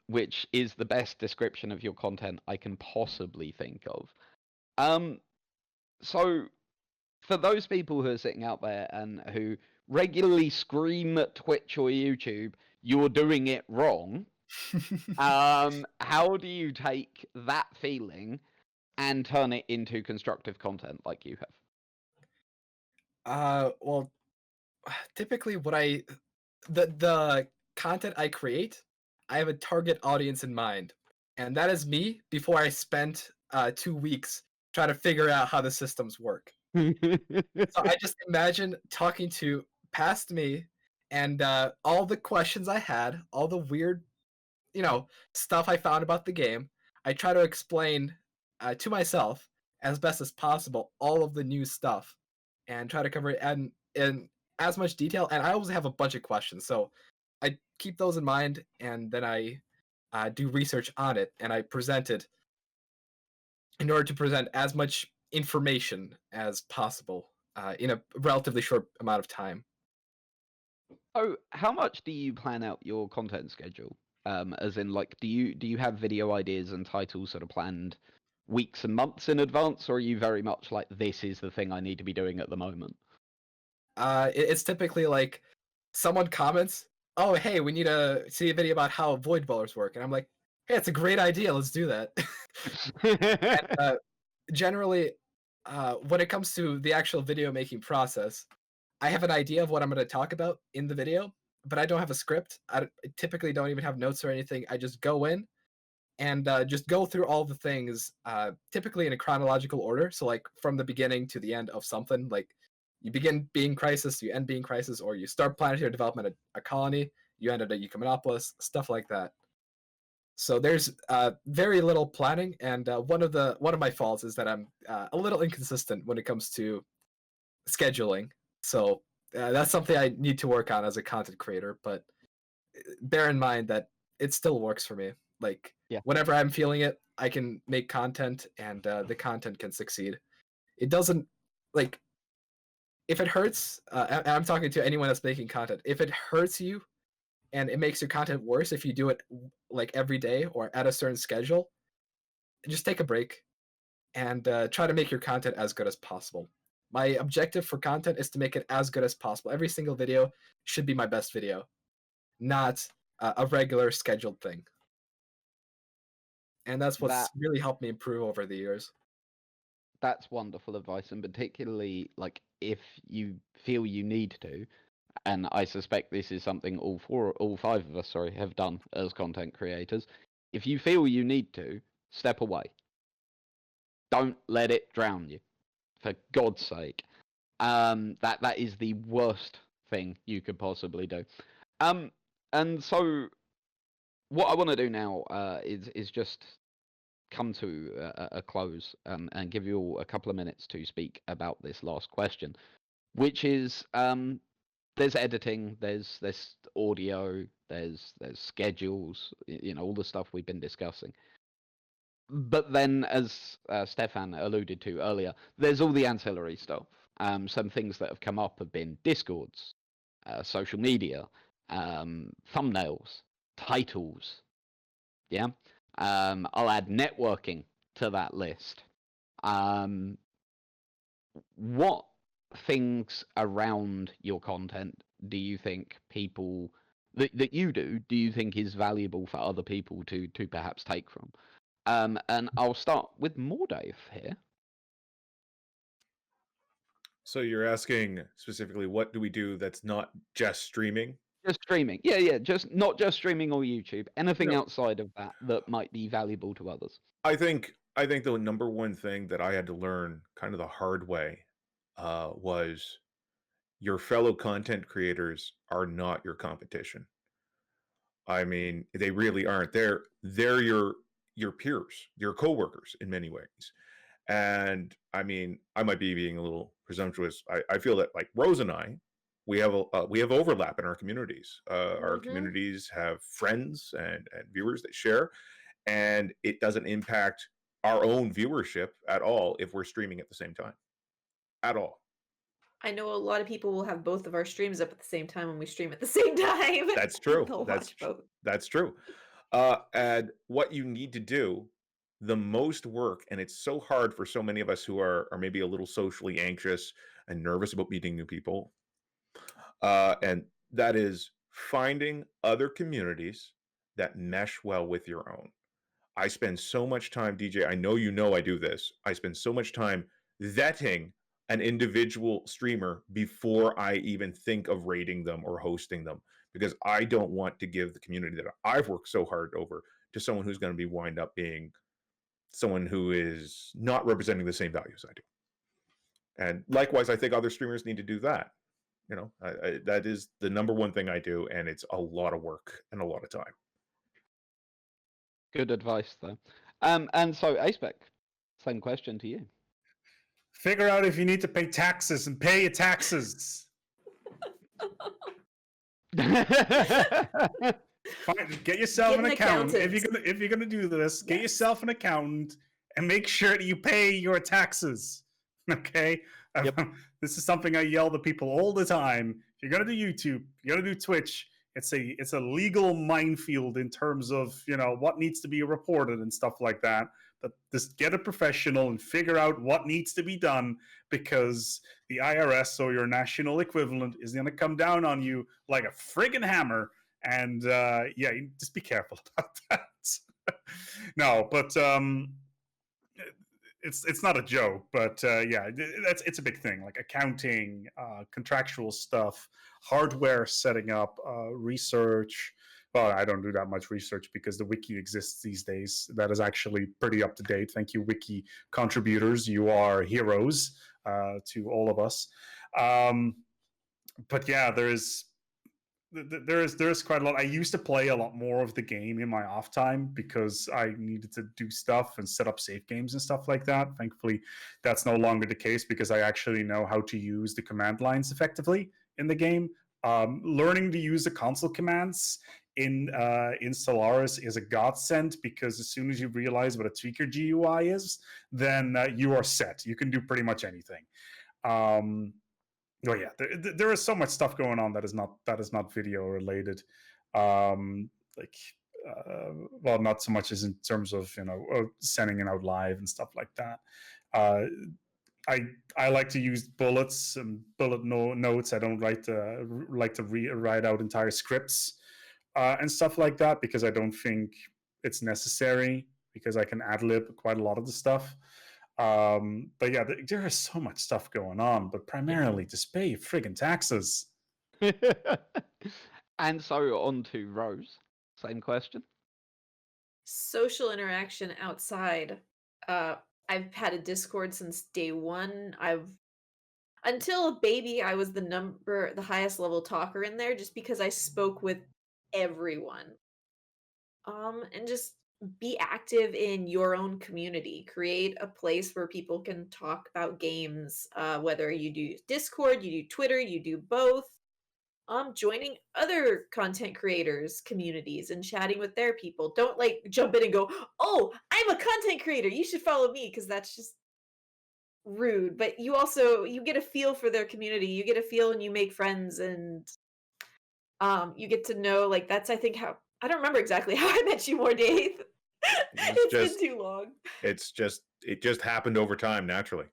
which is the best description of your content I can possibly think of. So for those people who are sitting out there and who regularly scream at Twitch or YouTube, you're doing it wrong. How do you take that feeling and turn it into constructive content like you have? Well, typically the content I create, I have a target audience in mind, and that is me before I spent 2 weeks trying to figure out how the systems work. So I just imagine talking to past me and all the questions I had, all the weird, stuff I found about the game. I try to explain to myself as best as possible all of the new stuff and try to cover it in as much detail. And I always have a bunch of questions, so I keep those in mind, and then I do research on it and I present it in order to present as much information as possible in a relatively short amount of time. So how much do you plan out your content schedule? As in, like, do you have video ideas and titles sort of planned weeks and months in advance, or are you very much like, this is the thing I need to be doing at the moment? It's typically like someone comments, "Oh, hey, we need to see a video about how void dwellers work," and I'm like, "Hey, it's a great idea. Let's do that." And, generally, when it comes to the actual video making process, I have an idea of what I'm going to talk about in the video, but I don't have a script. I typically don't even have notes or anything. I just go in and just go through all the things, typically in a chronological order. So, like from the beginning to the end of something. Like you begin being Crisis, you end being Crisis, or you start planetary development at a colony, you end at a Ecumenopolis, stuff like that. So there's very little planning, and one of my faults is that I'm a little inconsistent when it comes to scheduling. So that's something I need to work on as a content creator. But bear in mind that it still works for me. Like Yeah. whenever I'm feeling it, I can make content, and the content can succeed. It doesn't like if it hurts. And I'm talking to anyone that's making content. If it hurts you and it makes your content worse if you do it like every day or at a certain schedule, just take a break and try to make your content as good as possible. My objective for content is to make it as good as possible. Every single video should be my best video, not a regular scheduled thing. And that's what's really helped me improve over the years. That's wonderful advice, and particularly like if you feel you need to, and I suspect this is something all five of us, have done as content creators. If you feel you need to, step away. Don't let it drown you, for God's sake. That is the worst thing you could possibly do. And so what I want to do now is just come to a close and give you all a couple of minutes to speak about this last question, which is there's editing, there's audio, there's schedules, all the stuff we've been discussing. But then, as Stefan alluded to earlier, there's all the ancillary stuff. Some things that have come up have been Discords, social media, thumbnails, titles. Yeah. I'll add networking to that list. What things around your content do you think people that you do you think is valuable for other people to perhaps take from? And I'll start with Mordaith here. So you're asking specifically, what do we do that's not just streaming? Just streaming. Yeah, just not just streaming or YouTube. Anything No. outside of that that might be valuable to others. I think the number one thing that I had to learn kind of the hard way was your fellow content creators are not your competition. I mean, they really aren't. They're your peers, your coworkers in many ways. And I mean, I might be being a little presumptuous. I feel that like Rose and I, we have overlap in our communities. Our communities have friends and viewers that share, and it doesn't impact our own viewership at all if we're streaming at the same time, at all. I know a lot of people will have both of our streams up at the same time when we stream at the same time. That's true. They'll watch both. That's true. And what you need to do, the most work, and it's so hard for so many of us who are maybe a little socially anxious and nervous about meeting new people, and that is finding other communities that mesh well with your own. I spend so much time, DJ, I know I do this. I spend so much time vetting an individual streamer before I even think of rating them or hosting them, because I don't want to give the community that I've worked so hard over to someone who's going to be wind up being someone who is not representing the same values I do. And likewise, I think other streamers need to do that. You know, that is the number one thing I do, and it's a lot of work and a lot of time. Good advice, though. And so, Acebek, same question to you. Figure out if you need to pay taxes and pay your taxes. Fine, get yourself an accountant. If you're gonna do this, get yourself an accountant and make sure that you pay your taxes. Okay. Yep. This is something I yell to people all the time. If you're gonna do YouTube, you're gonna do Twitch. It's a legal minefield in terms of, you know, what needs to be reported and stuff like that. But just get a professional and figure out what needs to be done, because the IRS or your national equivalent is going to come down on you like a friggin' hammer. And yeah, just be careful about that. No, but it's not a joke. But yeah, it's a big thing. Like accounting, contractual stuff, hardware setting up, research. Well, I don't do that much research because the wiki exists these days. That is actually pretty up to date. Thank you, wiki contributors. You are heroes to all of us. But yeah, there is quite a lot. I used to play a lot more of the game in my off time because I needed to do stuff and set up save games and stuff like that. Thankfully, that's no longer the case because I actually know how to use the command lines effectively in the game. Learning to use the console commands in Stellaris is a godsend, because as soon as you realize what a tweaker GUI is, then you are set. You can do pretty much anything. Well, yeah, there is so much stuff going on that is not video related. Like, well, not so much as in terms of, you know, sending it out live and stuff like that. I like to use bullets and bullet notes. I don't like to write out entire scripts and stuff like that, because I don't think it's necessary, because I can ad-lib quite a lot of the stuff. But yeah, there is so much stuff going on, but primarily just pay your friggin' taxes. And so on to Rose. Same question. Social interaction outside. I've had a Discord since day one. Until a baby, I was the highest level talker in there, just because I spoke with everyone. And just be active in your own community. Create a place where people can talk about games, whether you do Discord, you do Twitter, you do both. Joining other content creators communities and chatting with their people. Don't like jump in and go, "Oh, I'm a content creator, you should follow me," because that's just rude. But you get a feel for their community. You get a feel and you make friends, and you get to know, like, that's, I think, how I don't remember exactly how I met you, Mordaith. It's been too long. It just happened over time naturally.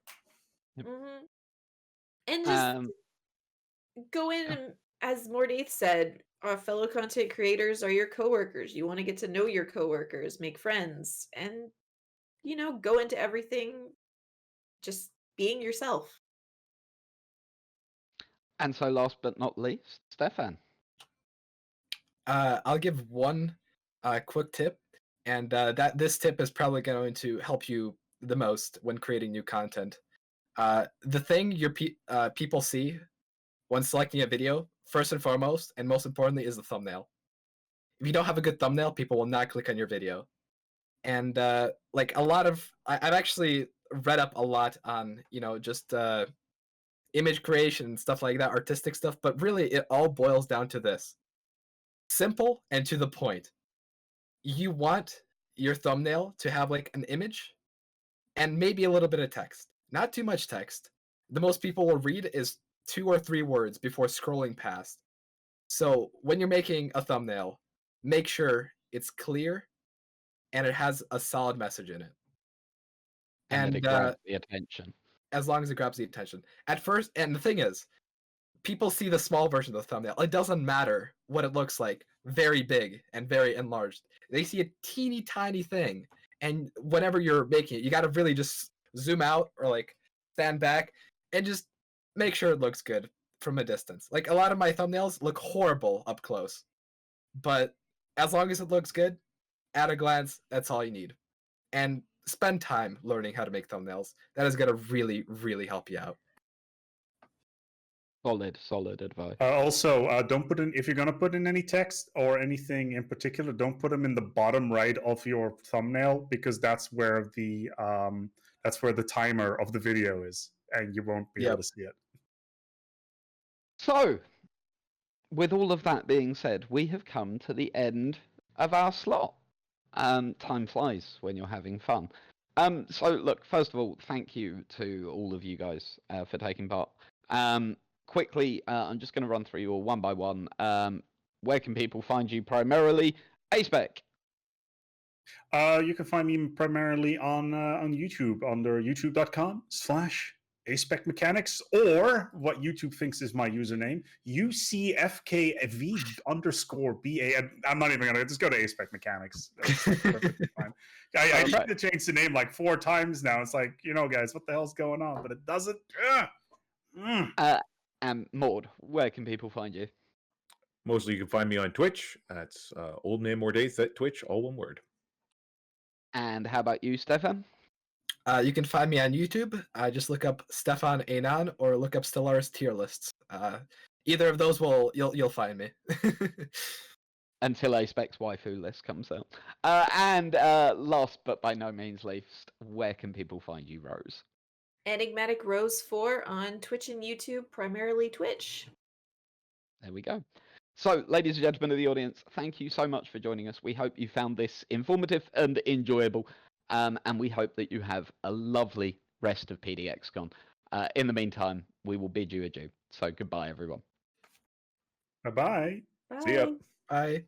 Mm-hmm. And just go in and, as Mordaith said, our fellow content creators are your coworkers. You want to get to know your coworkers, make friends, and, you know, go into everything just being yourself. And so, last but not least, Stefan. I'll give one quick tip, and this tip is probably going to help you the most when creating new content. The thing your people see when selecting a video, first and foremost, and most importantly, is the thumbnail. If you don't have a good thumbnail, people will not click on your video. And like a lot of, I've actually read up a lot on, just image creation and stuff like that, artistic stuff, but really it all boils down to this. Simple and to the point. You want your thumbnail to have like an image and maybe a little bit of text. Not too much text. The most people will read is 2 or 3 words before scrolling past. So when you're making a thumbnail, make sure it's clear and it has a solid message in it. And that it grabs the attention. As long as it grabs the attention. At first, and the thing is, people see the small version of the thumbnail. It doesn't matter what it looks like, very big and very enlarged. They see a teeny tiny thing. And whenever you're making it, you got to really just zoom out or like stand back and just make sure it looks good from a distance. Like a lot of my thumbnails look horrible up close. But as long as it looks good, at a glance, that's all you need. And spend time learning how to make thumbnails. That is going to really, really help you out. Solid advice. Also, don't put in, if you're going to put in any text or anything in particular, don't put them in the bottom right of your thumbnail, because that's where the timer of the video is, and you won't be able to see it. So, with all of that being said, we have come to the end of our slot. Time flies when you're having fun. So look, first of all, thank you to all of you guys for taking part. Quickly, I'm just going to run through you all one by one. Where can people find you primarily? Aspec. You can find me primarily on YouTube under youtube.com/AspecMechanics, or what YouTube thinks is my username, UCFKV_BA. I'm not even gonna just go to Aspec Mechanics. That's perfectly fine. I need to change the name like 4 times now. It's like, guys, what the hell's going on? But it doesn't. And Maud, where can people find you? Mostly you can find me on Twitch. That's OldManMordaith at Twitch, all one word. And how about you, Stefan? You can find me on YouTube. Just look up Stefan Annon or look up Stellaris tier lists. Either of those you'll find me. Until Aspec's waifu list comes out. And last but by no means least, where can people find you, Rose? Enigmatic Rose 4 on Twitch and YouTube, primarily Twitch. There we go. So, ladies and gentlemen of the audience, thank you so much for joining us. We hope you found this informative and enjoyable, and we hope that you have a lovely rest of PDXCON. In the meantime, we will bid you adieu. So, goodbye, everyone. Bye-bye. Bye. See ya. Bye.